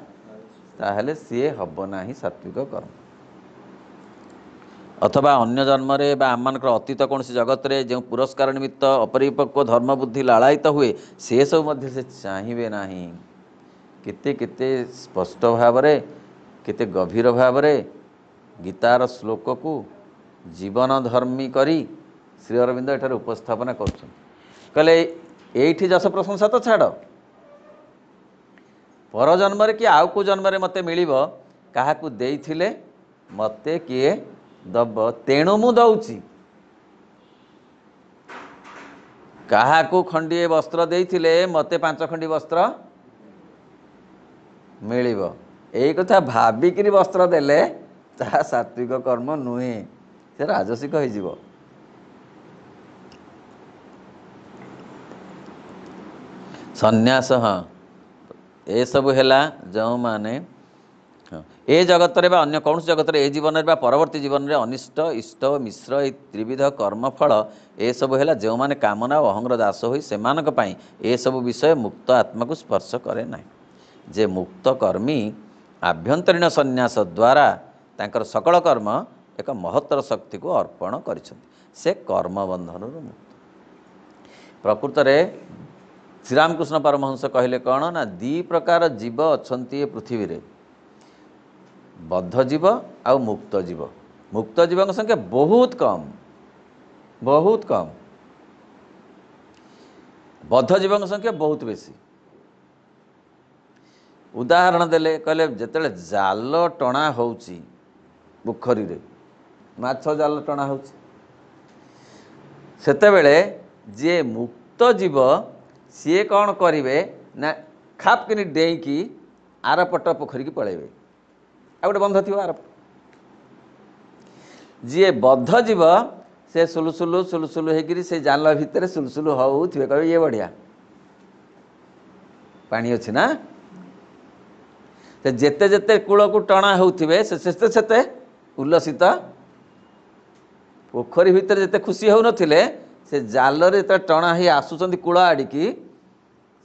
ताहले सी हब नाही सात्विक कर्म। अथवा अन्य जन्म बा आमनकर अतीत कौन सी जगत रे जो पुरस्कार निमित्त अपरिपक्व धर्म बुद्धि लालायित हुए से सब मध्य से चाहिए नाही। केते केते स्पष्ट भाव रे केते गभीर भाव रे गीतार श्लोक को जीवन धर्मी करी श्री अरविंद एठार उपस्थापना करछन। कहले एठी जस प्रशंसा तो छाड़, पर जन्म कि आउ को जन्म मते मिलिबो काहाकू देइथिले मते किए दब, तेणु मु दउची। काहाकू खंडिए वस्त्र देइथिले मते 5 खंडी वस्त्र मिलिबो। एई कथा भाबिकिरी वस्त्र देले ता सात्विक कर्म नुहे, से राजसिक हो जिवो। सन्यास हाँ ए सब हैला जो माने ए जगत रे बा अन्य कौन जगत रे ए जीवन रे बा परवर्ती जीवन रे अनिष्ट इष्ट मिश्र ए त्रिविध कर्मफल ए सब हैला जो माने कामना और अहंग्र दास होई सेमानक पई ए सब विषय मुक्त आत्मा को स्पर्श करे ना। जे मुक्त कर्मी आभ्यंतरीण सन्यास द्वारा तांकर सकल कर्म एक महत्तर शक्ति को अर्पण करिसेंति, से कर्म बंधन मुक्त। प्रकृत रे श्रीरामकृष्ण परमहंस कहले कौन ना दी प्रकार जीव अच्छी पृथ्वी रे, बद्ध जीव आउ मुक्त जीव। मुक्त जीव संख्या बहुत कम, बहुत कम। बद्ध जीव संख्या बहुत बेसी। उदाहरण देले कहले जेतेले जाल टणा होउची पोखरी रे, माछ जाल टणा होउची, सेतेबेले जे मुक्त जीव सी कौन करेंगे ना खाप कि डेईकी आरपट पोखरी की पलैबे, आ गोटे बंध थी आरपट। जी बद्ध जीव से सुलुसुलु सुलुसुलु होकर से जाल भितर सुलुसुलु होउथिबे, कहे ये बढ़िया पानी अच्छी ना। जेते जेते कूल को टणा होउथिबे सेते सेते उल्लसित, पोखरी भितर जेते खुशी हो नथिले से जाल रे त टणा ही आसुचंती कूल आड़िकी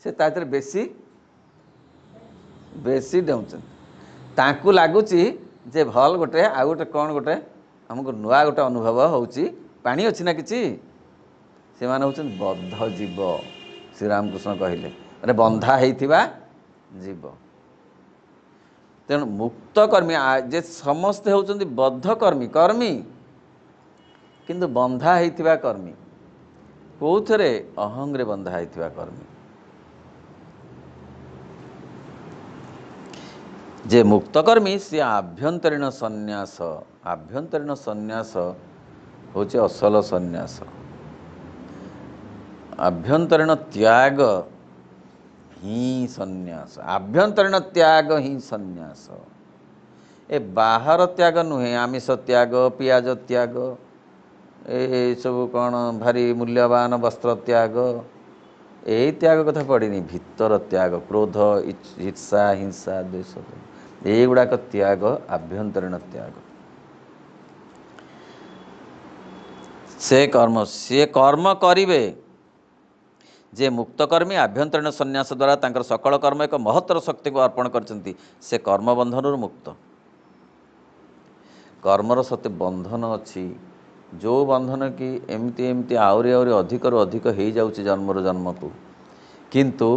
से तातिर बेसी बेसी डेउछन। तांकू लागुची जे भल गोटे आ गोटे कौन गोटे हमको नुआ गोटे अनुभव होउची, पानी अच्छी ना किछि। से माने होउछन बद्ध जीव, श्री रामकृष्ण कहले अरे बंधा हेइथिबा जीव। तेणु मुक्त कर्मी जे समस्ते होउछन बद्ध कर्मी, कर्मी किंतु बंधा हेइथिबा कर्मी, कोउथरे अहंग्रे बंधा हेइथिबा कर्मी। जे मुक्तकर्मी सी आभ्यंतरीण सन्यास, आभ्यंतरीण सन्यास होचे असल सन्यास। आभ्यंतरीण त्याग ही सन्यास, आभ्यंतरीण त्याग ही सन्यास। ए बाहर त्याग नुहे, आमिष त्याग, पियाज त्याग, ए सब कौन भारी मूल्यवान वस्त्र त्याग, यही त्याग कथा पड़नी। भितर त्याग क्रोध ईर्षा हिंसा द्वेष एगुड़ाक त्याग आभ्यंतरीण त्याग। से कर्म करिवे जे मुक्तकर्मी आभ्यंतरीण सन्यास द्वारा तांकर सकल कर्म एक महत्तर शक्ति को अर्पण करचंती, से कर्म बंधन मुक्त। कर्मर सत्य बंधन अच्छी, जो बंधन की एमती एमती आहरी आहरी अधिक रु अधिक हो जाउची जन्म रु जन्म को, किंतु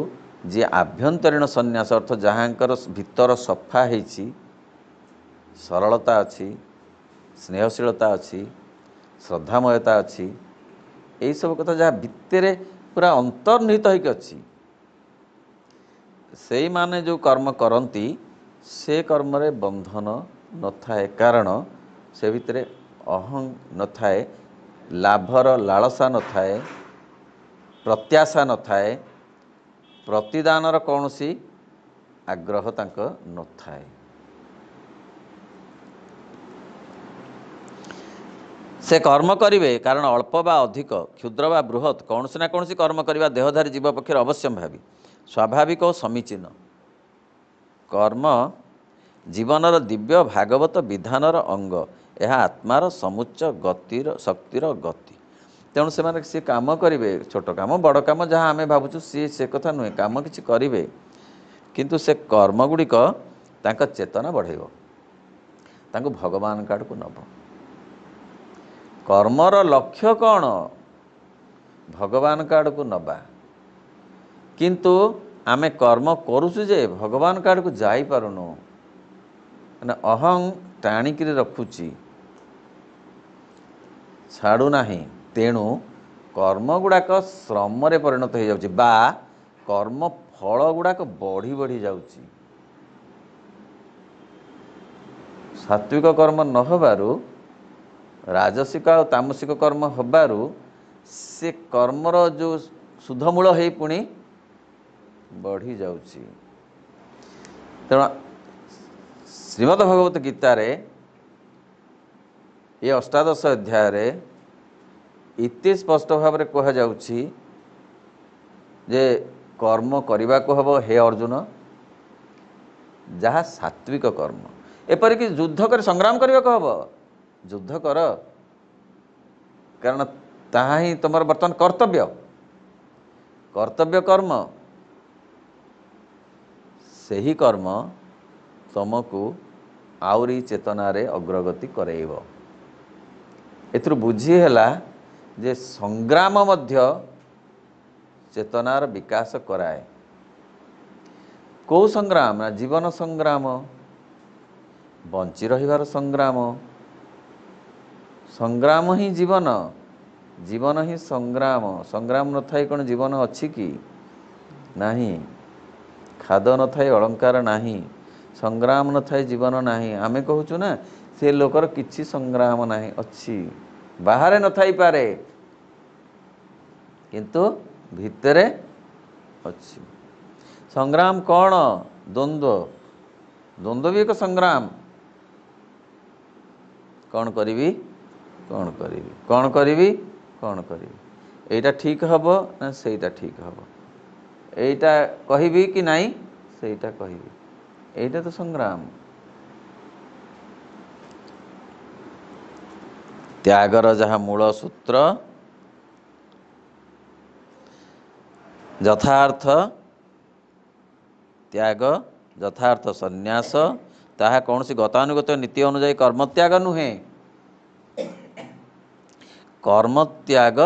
जी आभ्यंतरीण सन्यास अर्थ जहाँकर भीतर सफा होइछि, सरलता अच्छी, स्नेहशीलता अच्छी, श्रद्धामयता अच्छी, यही सब कथा जहाँ भितर पूरा अंतर्निहित होइक अच्छी, से माने जो कर्म करती से कर्म रे बंधन न थाए, कारण से भितर अहं न थाए, लाभर लालसा न थाए, प्रत्याशा न थाए, प्रतिदानर कौनसी आग्रह तांक न थाए। से कर्म करिवे कारण अल्प बा अधिक, क्षुद्र बा बृहत, कौन ना कौन कर्म करवा देहधारी जीव पक्षर अवश्यम भावी, स्वाभाविक और समीचीन। कर्म जीवनर दिव्य भागवत विधानर अंग, यह आत्मार समुच्च गतिर शक्तिर गति। तेणु से काम करेंगे, छोट काम बड़ काम जहाँ आम भावुँ सी से कथा नुहे, काम किसी करेंगे किंतु से कर्म गुड़िक तांका चेतना बढ़ेब, तांको भगवान काड़ को नब। कर्मर लक्ष्य कौन? भगवान काड़ को नबा, किंतु आमे कर्म करुचु जे भगवान काड़ को जाई पारुनु, माने अहं टाणिकी रखुची, छाड़ू नाही। तेणु कर्म गुड़ाक श्रम रे परिणत हो जाउची, बा कर्म फल गुड़ाक बढ़ी बढ़ी जाउची। सात्विक कर्म न होबारु राजसिक और तामसिक कर्म होबारु से कर्मर जो सुधमूल है पुणी बढ़ी जाउची। तेणु श्रीमद् भगवत गीतार ये अष्टादश अध्याय इति स्पष्ट भाव में कह जाउची जे कर्म करने को हब हे अर्जुन, जहाँ सात्विक कर्म, एपरिक युद्ध कर संग्राम करने को हब, युद्ध कर, कारण ताहा ही तुम बर्तमान कर्तव्य, कर्तव्य कर्म, से ही कर्म तुमको आउरी चेतनारे अग्रगति करेइब। एथुरु बुझी हैला जे संग्राम मध्य चेतनार विकास कराए। कौ संग्राम ना जीवन संग्राम, बंची रहिबार संग्राम, संग्राम ही जीवन, जीवन ही संग्राम। संग्राम न थाई कौन जीवन अच्छी कि नहीं, खाद न थाई अलंकार नहीं, संग्राम न थाई जीवन नहीं। आमे कहूचु ना से लोकर किछि संग्राम नहीं अच्छी, बाहरे न थाई पारे किंतु भितरे अच्छी। संग्राम कौन? द्वंद्व, द्वंद्व भी एक संग्राम। कौन करी, कौन करी, कौन करी, कौन करी, एटा ठीक हब ना सेटा ठीक हब, एटा कहिबी कि नहीं सेटा कहिबी, एटा तो संग्राम। त्यागर जहाँ मूल सूत्र, यथार्थ त्याग, यथार्थ संन्यास, ताहा कौन सी गतानुगत नीति अनुजाई कर्म त्याग नुहे। कर्म त्याग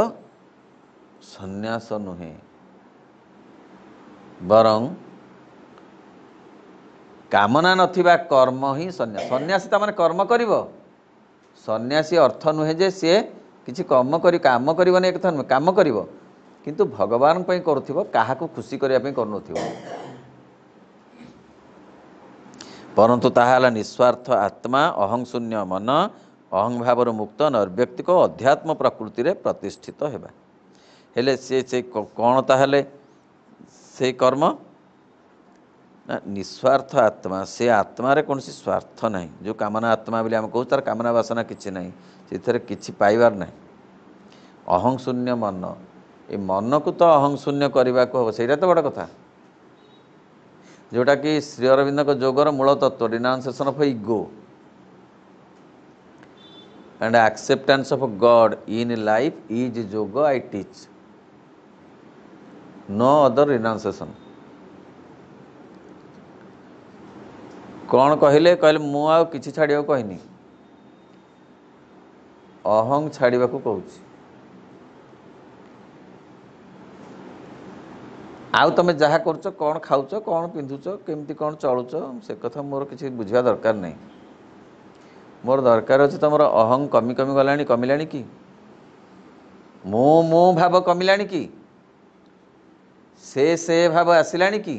संन्यास नुहे, बरं कामना नथिबा कर्म ही संन्यास। संन्यासी तामाने कर्म करिवो, सन्यासी अर्थ नुहे जे सी किसी कर्म करी काम करबनी, एक कथा नुहे, काम करिवो किंतु भगवान पई करुथिवो, काहाकू खुशी करिया पई करनथिवो। परंतु ताहा निस्वार्थ आत्मा, अहं शून्य मन, अहं भावर मुक्त नैर्व्यक्तिक अध्यात्म प्रकृति रे प्रतिष्ठित हेबा। हेले से कौन ताहले से कर्म ना निस्वार्थ आत्मा, से आत्मा रे कौन सी स्वार्थ नहीं। जो कामना आत्मा बोली आम कहूँ तार कामना वासना किसी नहीं, से किसी पाइबार नहीं। अहं शून्य मन, ये मन को तो अहं शून्य करने को हम, से तो बड़ कथा, जोटा कि श्री अरविंद योगर मूल तत्व, renunciation of ego and acceptance of God in life is yoga I teach, no other renunciation. कौन कहले कहले मु आ किछि छाड़िया कहनी, अहं छाड़िया कहूँ। आउ तुम जहाँ कर कौन खाऊच कौन पिंधुच केमती कौन चलुच से कथा मोर किसी बुझा दरकार नहीं। मोर दरकार अच्छे तुम अहं कमी कमी गला कमिला कि मो भाव कमिला कि से भाव आसला कि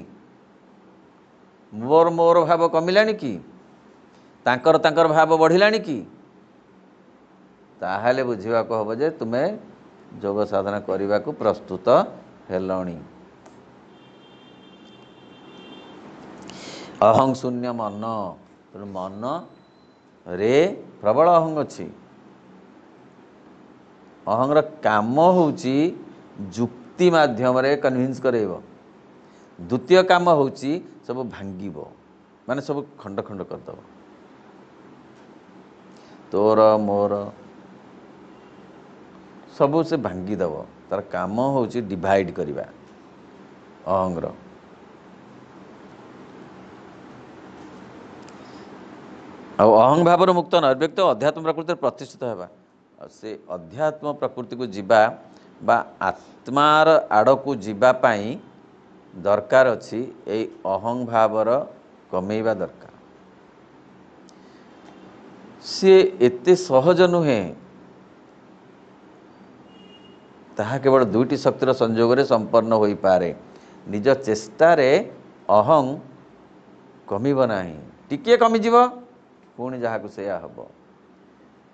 मोर मोर भाव कमिला कि तांकर तांकर भाव बढ़िला कि ताहले बुझा को हम जे तुम्हें योग साधना करने को प्रस्तुत हेलणी। अहं शून्य मन तेणु मन रे प्रबल अहं अच्छी। अहंर काम होची जुक्ति माध्यम रे कन्विन्स करेब। द्वितीय काम होची सब भांगिब माने सब खंड खंड करदब तोर मोर सबू से भांगीदेव तार काम होची डिवाइड करवा अहंग्र। अहं भाव मुक्त नैर्व्यक्त अध्यात्म प्रकृति प्रतिष्ठित होगा से अध्यात्म प्रकृति को जीवा बा आत्मार आड़ को जीवाई दरकार अच्छी ये अहं भावर कमेवा दरकार। सी एते सहज नुहे ताहा केवल दुईटी शक्तिर संयोग रे संपन्न हो पारे। निज चेष्टार अहं कमिब नाही टिके कमिजिव पुणी जहाँ से हम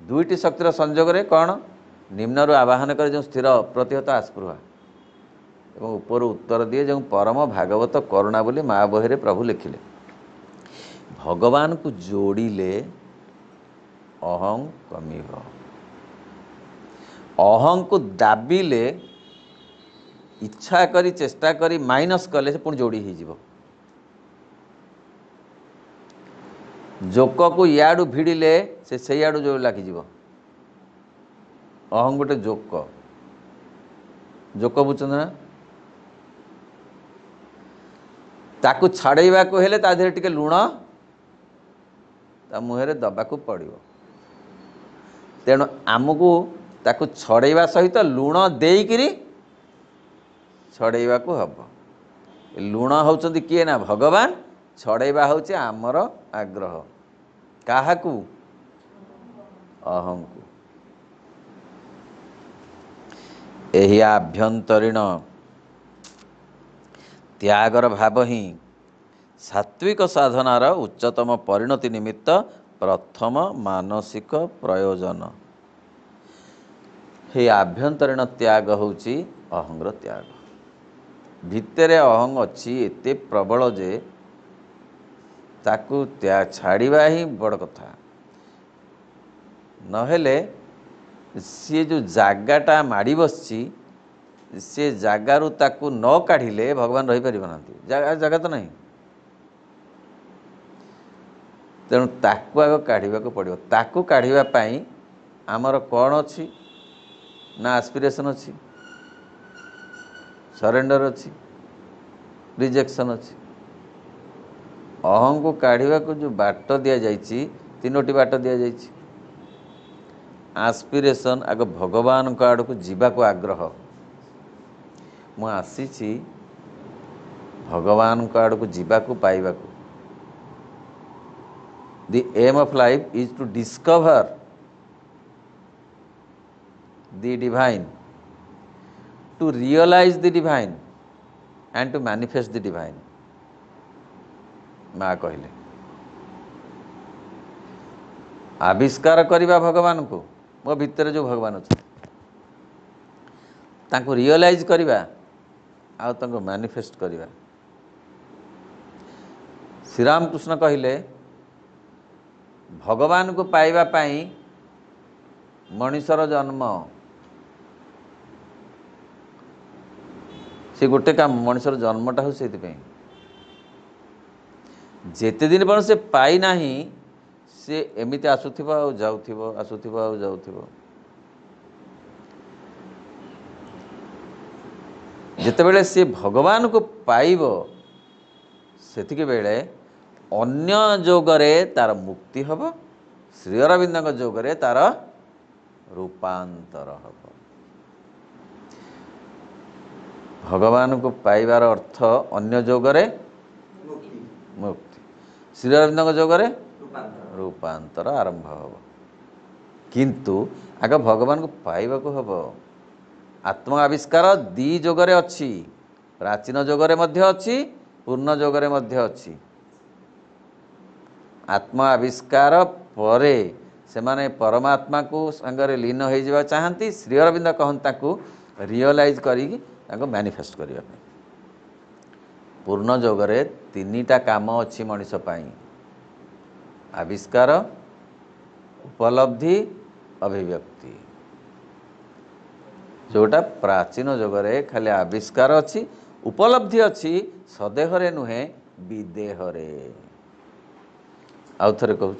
दुईटी शक्तिर संयोग रे कौन निम्न आवाहन करे जो स्थिर प्रतिहत आस्पृहा एवं ऊपर उत्तर दिए जो परम भागवत करुणा बोली माँ बही प्रभु लिखिले भगवान को जोड़िले अहं कमिब अहं को दाबिले इच्छा करी चेष्टा करी माइनस कले से पुणी जोड़ी हो जोक को याडू भिड़िले से आड़ू जो लगिज अहं गोटे जोक जोक बुझुं ना ताकू छाड़वा को हेले ता देहरे टिके लुण ता मुहरे दबाकू पड़िबो तेणु आमको ताकू छड़ेवा सहित लुण देकरी छड़ेवा को हम लुण होउचंदी किए ना भगवान छड़ेवा होचे आमर आग्रह काहाकू अहं को एही आभ्यंतरीण त्यागर भाव ही सात्विक साधनार उच्चतम परिणति निमित्त प्रथम मानसिक प्रयोजन। हे आभ्यंतरीण त्याग होची अहंग्र त्याग भितरे अहं अच्छी एते प्रबल जे ताकू छाड़वा ही बड़ कथा नहेले सी जो जगाटा माड़ी बसची से जगारू ताकू न काढ़िले भगवान रही पार ना जगह तो नहीं तेणु ताकू आग काढ़ा को पड़ो ताकू काढ़ापी आमर कौन अच्छी ना एस्पिरेशन अच्छी सरेंडर अच्छी रिजेक्शन अच्छी अहं को काढ़ा को जो बाट दि जाइए तीनोटी बाट दि जाइए एस्पिरेशन आग भगवान को आड़ को जीवा को आग्रह मु आसी भगवान को आड़ को जीवा को पाइबा को The aim of life is to discover the divine, to realize the divine and to manifest the divine. माँ कहले आविष्कार करिबा भगवान को मो भितर जो भगवान अच्छे तांको रियलाइज करिबा आ तांको मैनिफेस्ट करिबा। श्री राम कृष्ण कहले भगवान को पाइबा पाई मनुष्यर जन्म से गोटे काम मनुष्यर जन्मटा हो से जेते दिन पर से पाई नाही से एमिति आसुथिबो आ जाउथिबो आसुथिबो आ जाउथिबो जेतेबेले से भगवान को पाइबो सेतिके बेले अन्य जोगरे तार मुक्ति हब श्री अरविंद जोगरे तार रूपांतर हब। भगवान को पाइबार अर्थ अन्य जोगरे मुक्ति मुक्ति श्री अरविंद जोगरे रूपांतर रूपांतर आरंभ हम किंतु आग भगवान को पाइबा को हम आत्म आविष्कार दी जोगरे अच्छी प्राचीन जोगरे मध्य अच्छी पूर्ण जोगरे मध्य अच्छी आत्म आविष्कार परे सेमाने परमात्मा को संगरे लीन हो जावा चाहती श्री अरविंद कहता रियलाइज करी मैनिफेस्ट करने पूर्ण जोगरे तीनिटा काम अच्छी मनीष पाई आविष्कार उपलब्धि अभिव्यक्ति जोटा प्राचीन जोगरे खाली आविष्कार अच्छी उपलब्धि अच्छी सदेहरे नुहे विदेहरे आउ थे कहूँ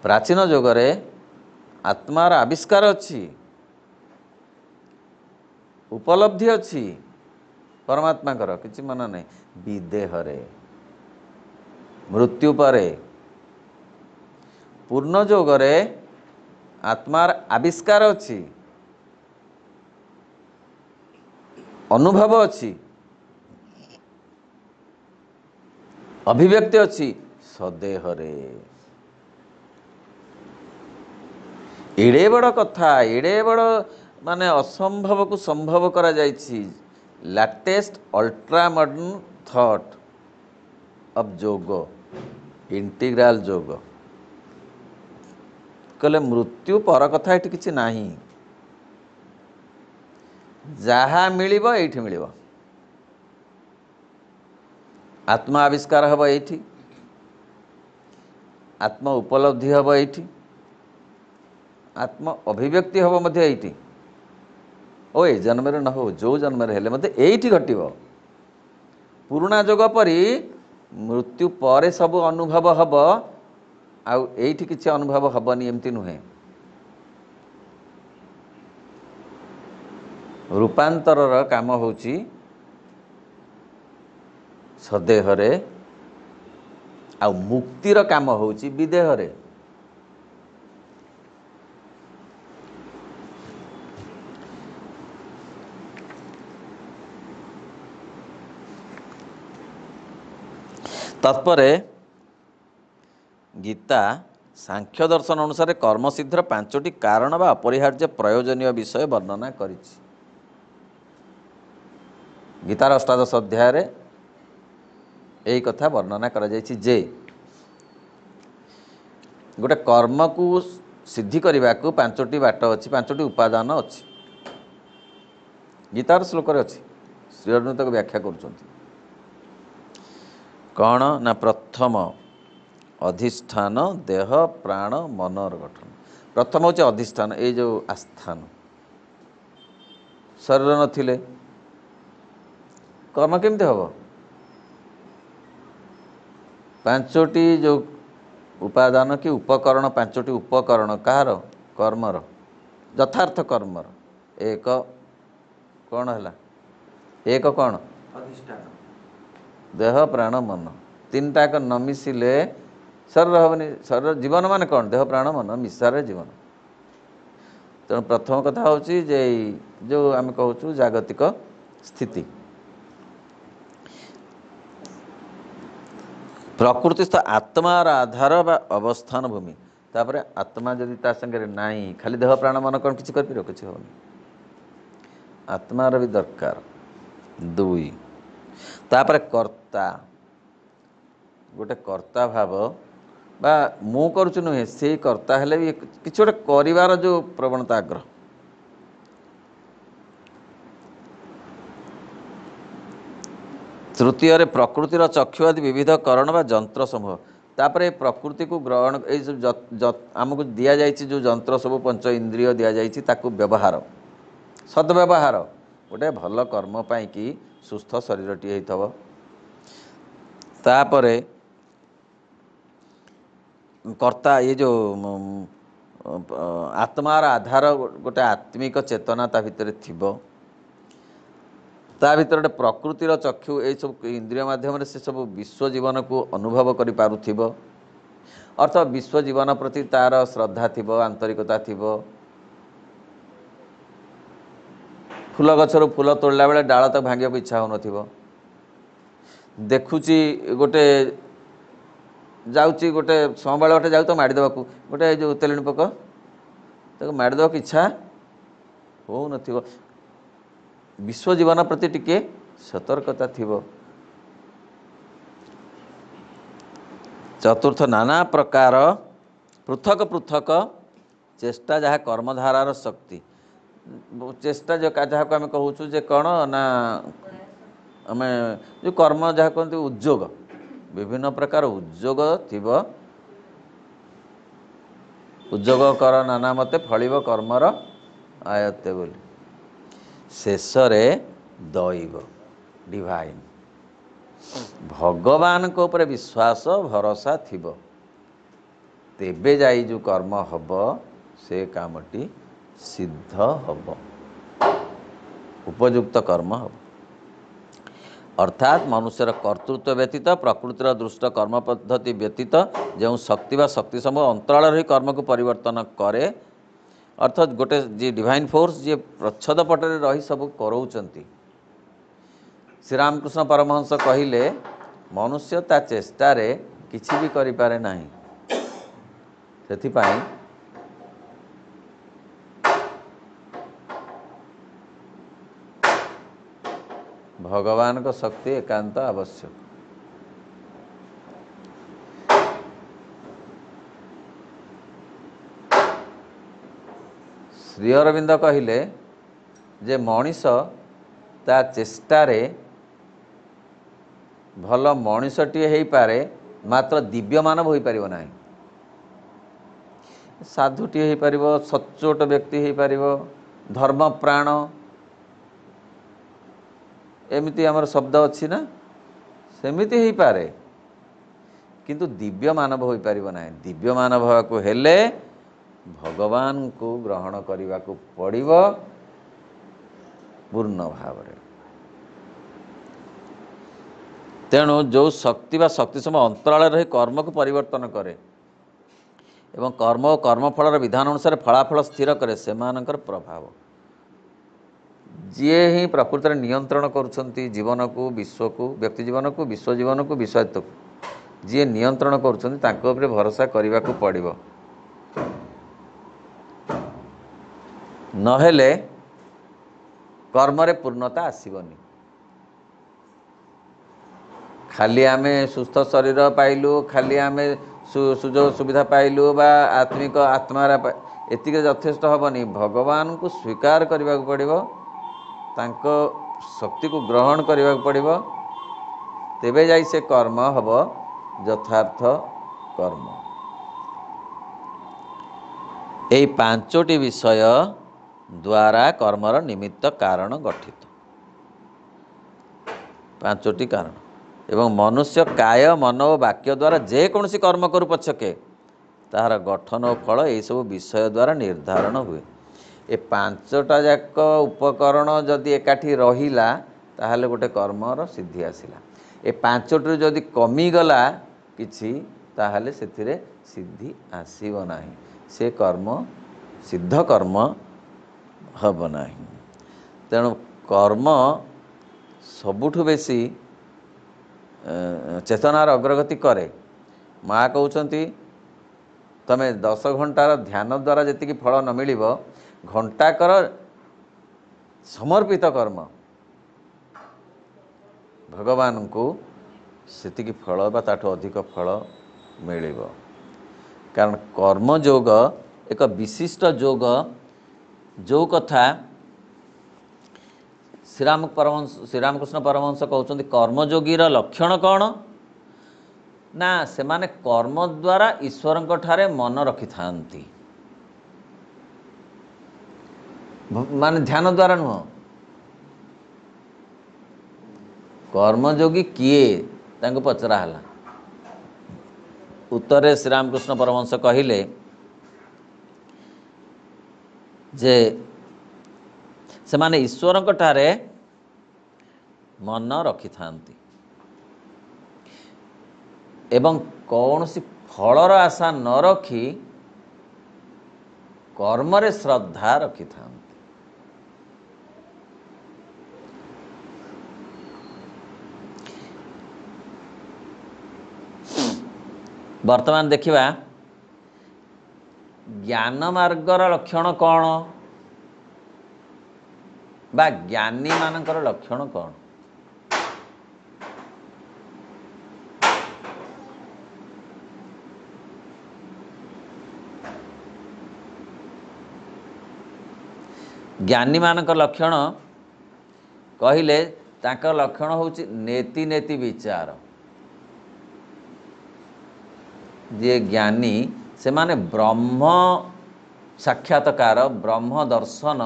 प्राचीन जोगरे आत्मार आविष्कार अच्छी उपलब्धि अच्छी परमात्मा किसी मन नहीं विदेहरे मृत्यु परे पूर्ण जोगरे आत्मार आविष्कार अच्छी अनुभव अच्छी अभिव्यक्ति अच्छी सदेहरे एड़े बड़ कथा एड़े बड़ माने असंभव को संभव करा जायछि latest ultra modern thought of yoga integral yoga कहले मृत्यु पर कथा एठी किछि नाही जहा मिलिबो एठी मिलिबो आत्मा आविष्कार हब एठी आत्म उपलब्धि हब एठी आत्म अभिव्यक्ति हब मध्य एठी ओ ए जन्म न हो जो जन्म हेले मध्य एठी घटिबो पुराणा जोग परी मृत्यु पर सब अनुभव हब आउ एठी किछि अनुभव हबनी एमती नुहे रूपांतरर काम होची सदेहरे आ मुक्तिर काम होची विदेहरे तत्परे गीता सांख्य दर्शन अनुसार कर्मसिद्धिर पांचटी कारण बा अपरिहार्य प्रयोजनीय विषय वर्णना करिछि गीतार अष्टादश अध्याय रे यही कथा वर्णना करा जायछि जे गोटे कर्म को सिद्धि करने को पांचटी बाट अच्छी पांचटी उपादान अच्छी गीतार श्लोक अच्छी श्री अरविंद तक व्याख्या करुछंती कौन ना प्रथम अधिष्ठान देह प्राण मनर गठन प्रथम होचे अधिष्ठान ये जो आस्थान शरीर नथिले कर्म केमती हम पांचटी जो उपादान कि उपकरण पांचटी उपकरण कहार कर्मर यथार्थ कर्मर एक कौन है एक कौन अधिष्ठान देह प्राण मन तीन टाक न मिसिले शरीर हेनी शरीर जीवन मान कौन देह प्राण मन मिसारे जीवन तेणु प्रथम कथा हूँ जे जो आम कहूँ जागतिक स्थिति प्रकृतिस्थ आत्मार आधार बा अवस्थान भूमि तापर आत्मा जदि ता संगे नाई खाली देह प्राण मन कौन किसी कर किसी होनी आत्मार भी दरकार दुई तापर कर्ता गोटे कर्ता भाव बा मु करुछु नुहे से कर्ता हेले भी किसी गोटे करिवार जो प्रवणता आग्रह तृतीय रे प्रकृतिर चक्षु आदि विविध करण बा जंत्र समूह तापर प्रकृति को ग्रहण आमको दि जाइए जो जंत्र सब पंच इंद्रिय दि जाइए ताकू व्यवहार सद्व्यवहार गोटे भल कर्म पाई कि सुस्थ शरीरटी होइथबो तापरे कर्ता ये जो आत्मार आधार गोटे आत्मिक चेतना ता भितर थिबो ता भीतर गोटे प्रकृतिर चक्षु ये सब इंद्रिय माध्यम से सब विश्व जीवन को अनुभव करि पारुथिबो अर्थ विश्व जीवन प्रति तार श्रद्धा थिबो आंतरिकता थिबो फूल गछर फूल तोड़ला बेले डाल तक भांगे इच्छा हो देखुची गोटे जाऊँगी गोटे संभाल गोटे जाऊ तो माड़ी देवाक गोटे जो तेलुणी पोक ताको माड़ी देवाक इच्छा हो विश्व जीवन प्रति टिके सतर्कता थिबो। चतुर्थ नाना प्रकार पृथक पृथक चेष्टा जहाँ कर्मधारार शक्ति चेष्टा जो जहाँ को आम कहूँ जे कौन ना आम जो कर्म जहाँ कहते उद्योग विभिन्न प्रकार उद्योग थिब उद्योग कर नाना मते फलिब कर्मर आयत्ते बोली शेषरे दैव डिवाइन भगवान को ऊपर विश्वास भरोसा थिब तेबे जाई जो कर्म हब से कामटी सिद्ध हब उपयुक्त कर्म हब अर्थात मनुष्यर कर्तृत्व व्यतीत प्रकृतिर दृष्ट कर्म पद्धति व्यतीत जो शक्ति व शक्ति समूह अंतराल रही कर्म को परिवर्तन करे अर्थात गोटे जी डिवाइन फोर्स जी प्रच्छद पटरे रही सब कराउचंती। श्री रामकृष्ण परमहंस कहिले मनुष्य ता चेष्टारे किछि भी करि पारे नाही सेथिपाई भगवान को शक्ति एकांत आवश्यक। श्री अरविंद कहिले जे मनीष ता चेष्टारे भल मनीषटीए हो पारे मात्र दिव्य मानव हो पारिबो नाही साधुटीए हो पारिबो सच्चोट व्यक्ति हो पारिबो धर्मप्राण एमिति आमर शब्द अच्छी ना सेमिति हो पारे किंतु दिव्य मानव हो पारिबो नाही दिव्य मानव होबाकू हेले भगवान को ग्रहण करने को पड़िबो पूर्ण भाव रे। तेणु जो शक्ति व शक्ति समय अंतराल रही कर्म को परिवर्तन करे एवं कर्म और कर्मफलर विधान अनुसार फलाफल स्थिर करे सेमानकर प्रभाव जी ही प्रकृति में नियंत्रण करुछंती जीवन को विश्व को व्यक्ति जीवन को विश्व जीवन को विषयत्व को जी नियंत्रण करुछंती तांको उपरे भरोसा करने को पड़िबो नहेले कर्मरे पूर्णता आसीबनी। खाली आमे सुस्थ शरीर पाइलु खाली आमे सुजोग सुविधा पाइलु बा आत्मिक आत्मारा एतिके यथेष्ट हेनी भगवान को स्वीकार करने को पड़िबो तांको शक्ति को ग्रहण करने को पड़िबो तेबे जाई से कर्म हब यथार्थ कर्म। एई पांचोटी विषय द्वारा कर्मर निमित्त कारण गठित पांचोटी कारण एवं मनुष्य काय मन और वाक्य द्वारा जेकोसी कर्म करू पछके तार गठन और फल यही सब विषय द्वारा निर्धारण हुए। ए पांचटा जाक उपकरण जदि एकाठी रहिला ताहले गोटे कर्मर सिद्धि आसिला ए पांचटी जदि कमीगला किछि ताहले सेथिरे सिद्धि आसीब नाही से कर्म सिद्ध कर्म हब नाही। तेणु कर्म सबुठु बेसी चेतनार अग्रगति करे। माँ कहते तमें 10 घंटार ध्यान द्वारा जी फल न मिल घंटाकर समर्पित कर्म भगवान को सेतिकी फल बा ताठू अधिक फल मिल कारण कर्मयोग एक विशिष्ट योग जो कथा श्रीरामकृष्ण परमहंस कहते कर्मयोगीर लक्षण कौन ना से माने कर्म द्वारा ईश्वर ठारे मन रखि थांती माने ध्यान द्वारा नुह कर्मयोगी किए तांको पचरा हला उत्तरे श्रीरामकृष्ण परमहंस कहिले जे से माने ईश्वर ठारे मन रखि थांती एवं कौन सी फलर आशा न रखी कर्मरे श्रद्धा रखि थांती ବର୍ତ୍ତମାନ ଦେଖିବା ଜ୍ଞାନ ମାର୍ଗର ଲକ୍ଷଣ କ'ଣ ବା ଜ୍ଞାନୀମାନଙ୍କର ଲକ୍ଷଣ କ'ଣ। ଜ୍ଞାନୀମାନଙ୍କ ଲକ୍ଷଣ କହିଲେ ତାଙ୍କ ଲକ୍ଷଣ ହେଉଛି ନେତି ନେତି ବିଚାର। ଯିଏ ଜ୍ଞାନୀ ସେମାନେ ବ୍ରହ୍ମ ସାକ୍ଷାତକାର ବ୍ରହ୍ମ ଦର୍ଶନ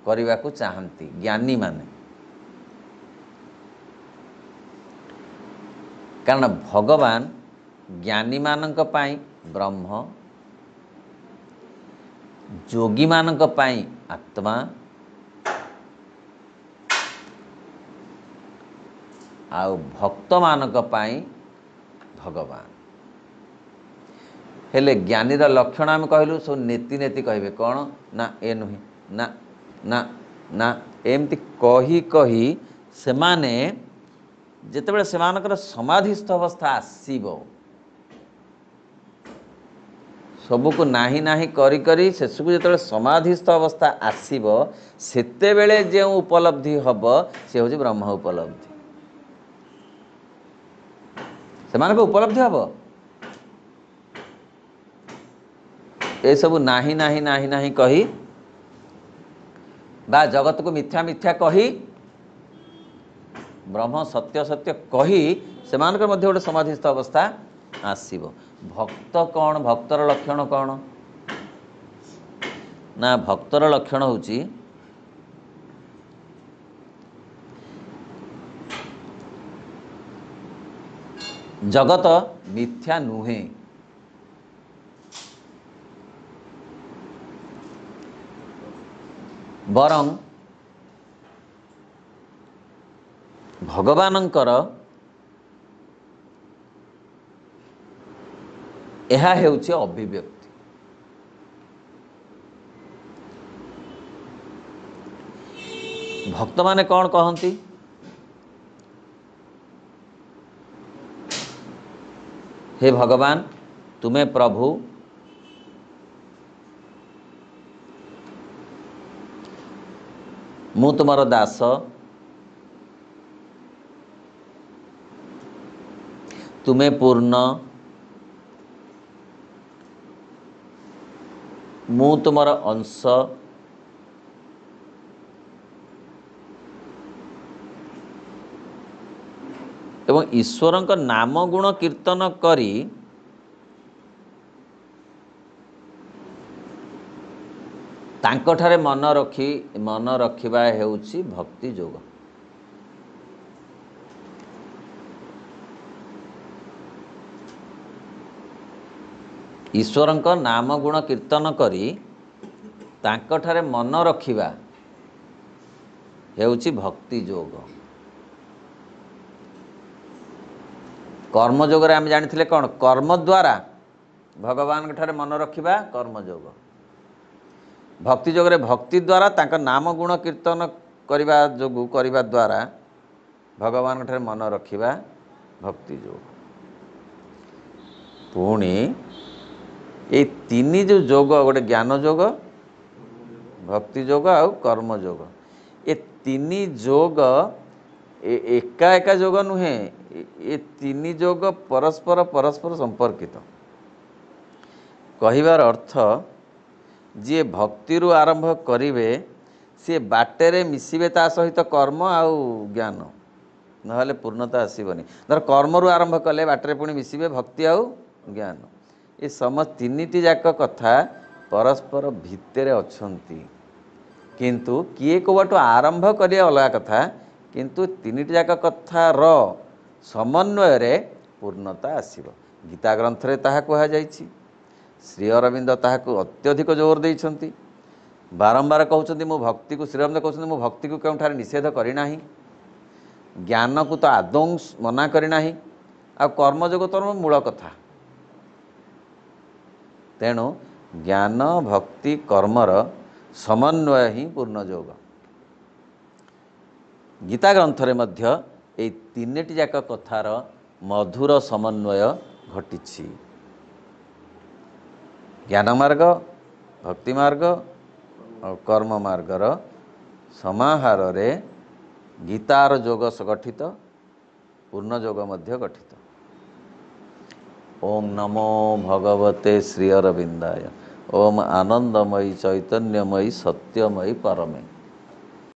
କରିବାକୁ ଚାହାନ୍ତି ଜ୍ଞାନୀମାନେ। କାରଣ ଭଗବାନ ଜ୍ଞାନୀମାନଙ୍କ ପାଇଁ ବ୍ରହ୍ମ, ଯୋଗୀମାନଙ୍କ ପାଇଁ ଆତ୍ମା, ଆଉ ଭକ୍ତମାନଙ୍କ ପାଇଁ ଭଗବାନ। ହେଲେ ଜ୍ଞାନୀର ଲକ୍ଷଣ ଆମେ କହିଲୁ ସବୁ ନେତି ନେତି କହିବେ କ'ଣ ନା ଏ ନୁହେଁ ନା ନା ନା ଏମିତି କହି କହି ସେମାନେ ଯେତେବେଳେ ସେମାନଙ୍କର ସମାଧିସ୍ଥ ଅବସ୍ଥା ଆସିବ ସବୁକୁ ନାହିଁ ନାହିଁ କରି କରି ଶେଷକୁ ଯେତେବେଳେ ସମାଧିସ୍ଥ ଅବସ୍ଥା ଆସିବ ସେତେବେଳେ ଯେଉଁ ଉପଲବ୍ଧି ହେବ ସେ ହେଉଛି ବ୍ରହ୍ମ ଉପଲବ୍ଧି। ସେମାନଙ୍କ ଉପଲବ୍ଧି ହେବ ଏସବୁ ନାହିଁ ନାହିଁ ନାହିଁ ନାହିଁ କହି ବା ଜଗତକୁ ମିଥ୍ୟା ମିଥ୍ୟା କହି ବ୍ରହ୍ମ ସତ୍ୟ ସତ୍ୟ କହି ସେମାନଙ୍କର ମଧ୍ୟ ଗୋଟେ ସମାଧିସ୍ଥ ଅବସ୍ଥା ଆସିବ। ଭକ୍ତ କ'ଣ? ଭକ୍ତର ଲକ୍ଷଣ କ'ଣ ନା ଭକ୍ତର ଲକ୍ଷଣ ହେଉଛି ଜଗତ ମିଥ୍ୟା ନୁହେଁ, ବରଂ ଭଗବାନଙ୍କର ଏହା ହେଉଛି ଅଭିବ୍ୟକ୍ତି। ଭକ୍ତମାନେ କ'ଣ କହନ୍ତି? ହେ ଭଗବାନ ତୁମେ ପ୍ରଭୁ, ମୁଁ ତୁମର ଦାସ, ତୁମେ ପୂର୍ଣ୍ଣ, ମୁଁ ତୁମର ଅଂଶ, ଏବଂ ଈଶ୍ୱରଙ୍କ ନାମ ଗୁଣ କୀର୍ତ୍ତନ କରି ତାଙ୍କଠାରେ ମନ ରଖିବା ହେଉଛି ଭକ୍ତି ଯୋଗ। ଈଶ୍ୱରଙ୍କ ନାମ ଗୁଣ କୀର୍ତ୍ତନ କରି ତାଙ୍କଠାରେ ମନ ରଖିବା ହେଉଛି ଭକ୍ତି ଯୋଗ। କର୍ମଯୋଗରେ ଆମେ ଜାଣିଥିଲେ କ'ଣ? କର୍ମ ଦ୍ୱାରା ଭଗବାନଙ୍କ ଠାରେ ମନ ରଖିବା କର୍ମଯୋଗ। ଭକ୍ତି ଯୋଗରେ ଭକ୍ତି ଦ୍ୱାରା ତାଙ୍କ ନାମ ଗୁଣ କୀର୍ତ୍ତନ କରିବା ଦ୍ୱାରା ଭଗବାନଙ୍କ ଠାରେ ମନ ରଖିବା ଭକ୍ତି ଯୋଗ। ପୁଣି ଏଇ ତିନି ଯେଉଁ ଯୋଗ, ଗୋଟେ ଜ୍ଞାନ ଯୋଗ, ଭକ୍ତି ଯୋଗ ଆଉ କର୍ମ ଯୋଗ, ଏ ତିନି ଯୋଗ ଏକା ଏକା ଯୋଗ ନୁହେଁ, ଏ ତିନି ଯୋଗ ପରସ୍ପର ସମ୍ପର୍କିତ। କହିବାର ଅର୍ଥ ଯିଏ ଭକ୍ତିରୁ ଆରମ୍ଭ କରିବେ ସିଏ ବାଟରେ ମିଶିବେ ତା ସହିତ କର୍ମ ଆଉ ଜ୍ଞାନ, ନହେଲେ ପୂର୍ଣ୍ଣତା ଆସିବନି। ଧର କର୍ମରୁ ଆରମ୍ଭ କଲେ ବାଟରେ ପୁଣି ମିଶିବେ ଭକ୍ତି ଆଉ ଜ୍ଞାନ। ଏ ତିନିଟି ଯାକ କଥା ପରସ୍ପର ଭିତରେ ଅଛନ୍ତି, କିନ୍ତୁ କିଏ କେଉଁଠୁ ଆରମ୍ଭ କରିବା ଅଲଗା କଥା, କିନ୍ତୁ ତିନିଟି ଯାକ କଥାର ସମନ୍ୱୟରେ ପୂର୍ଣ୍ଣତା ଆସିବ। ଗୀତା ଗ୍ରନ୍ଥରେ ତାହା କୁହାଯାଇଛି। ଶ୍ରୀ ଅରବିନ୍ଦ ତାହାକୁ ଅତ୍ୟଧିକ ଜୋର ଦେଇଛନ୍ତି, ବାରମ୍ବାର କହୁଛନ୍ତି ମୁଁ ଭକ୍ତିକୁ, ଶ୍ରୀ ଅରବିନ୍ଦ କହୁଛନ୍ତି ମୁଁ ଭକ୍ତିକୁ କେଉଁଠାରେ ନିଷେଧ କରିନାହିଁ, ଜ୍ଞାନକୁ ତ ଆଦୌ ମନା କରିନାହିଁ, ଆଉ କର୍ମଯୋଗ ତ ମୂଳ କଥା। ତେଣୁ ଜ୍ଞାନ ଭକ୍ତି କର୍ମର ସମନ୍ୱୟ ହିଁ ପୂର୍ଣ୍ଣ ଯୋଗ। ଗୀତା ଗ୍ରନ୍ଥରେ ମଧ୍ୟ ଏଇ ତିନିଟି ଯାକ କଥାର ମଧୁର ସମନ୍ୱୟ ଘଟିଛି। ज्ञान मार्ग भक्ति मार्ग और कर्म मार्गर समाहार रे गीतार जोग गठित पूर्ण जोग मध्य गठित। ओम नमो भगवते श्री अरविंदाय। ओम आनंदमयी चैतन्यमयी सत्यमयी परमे।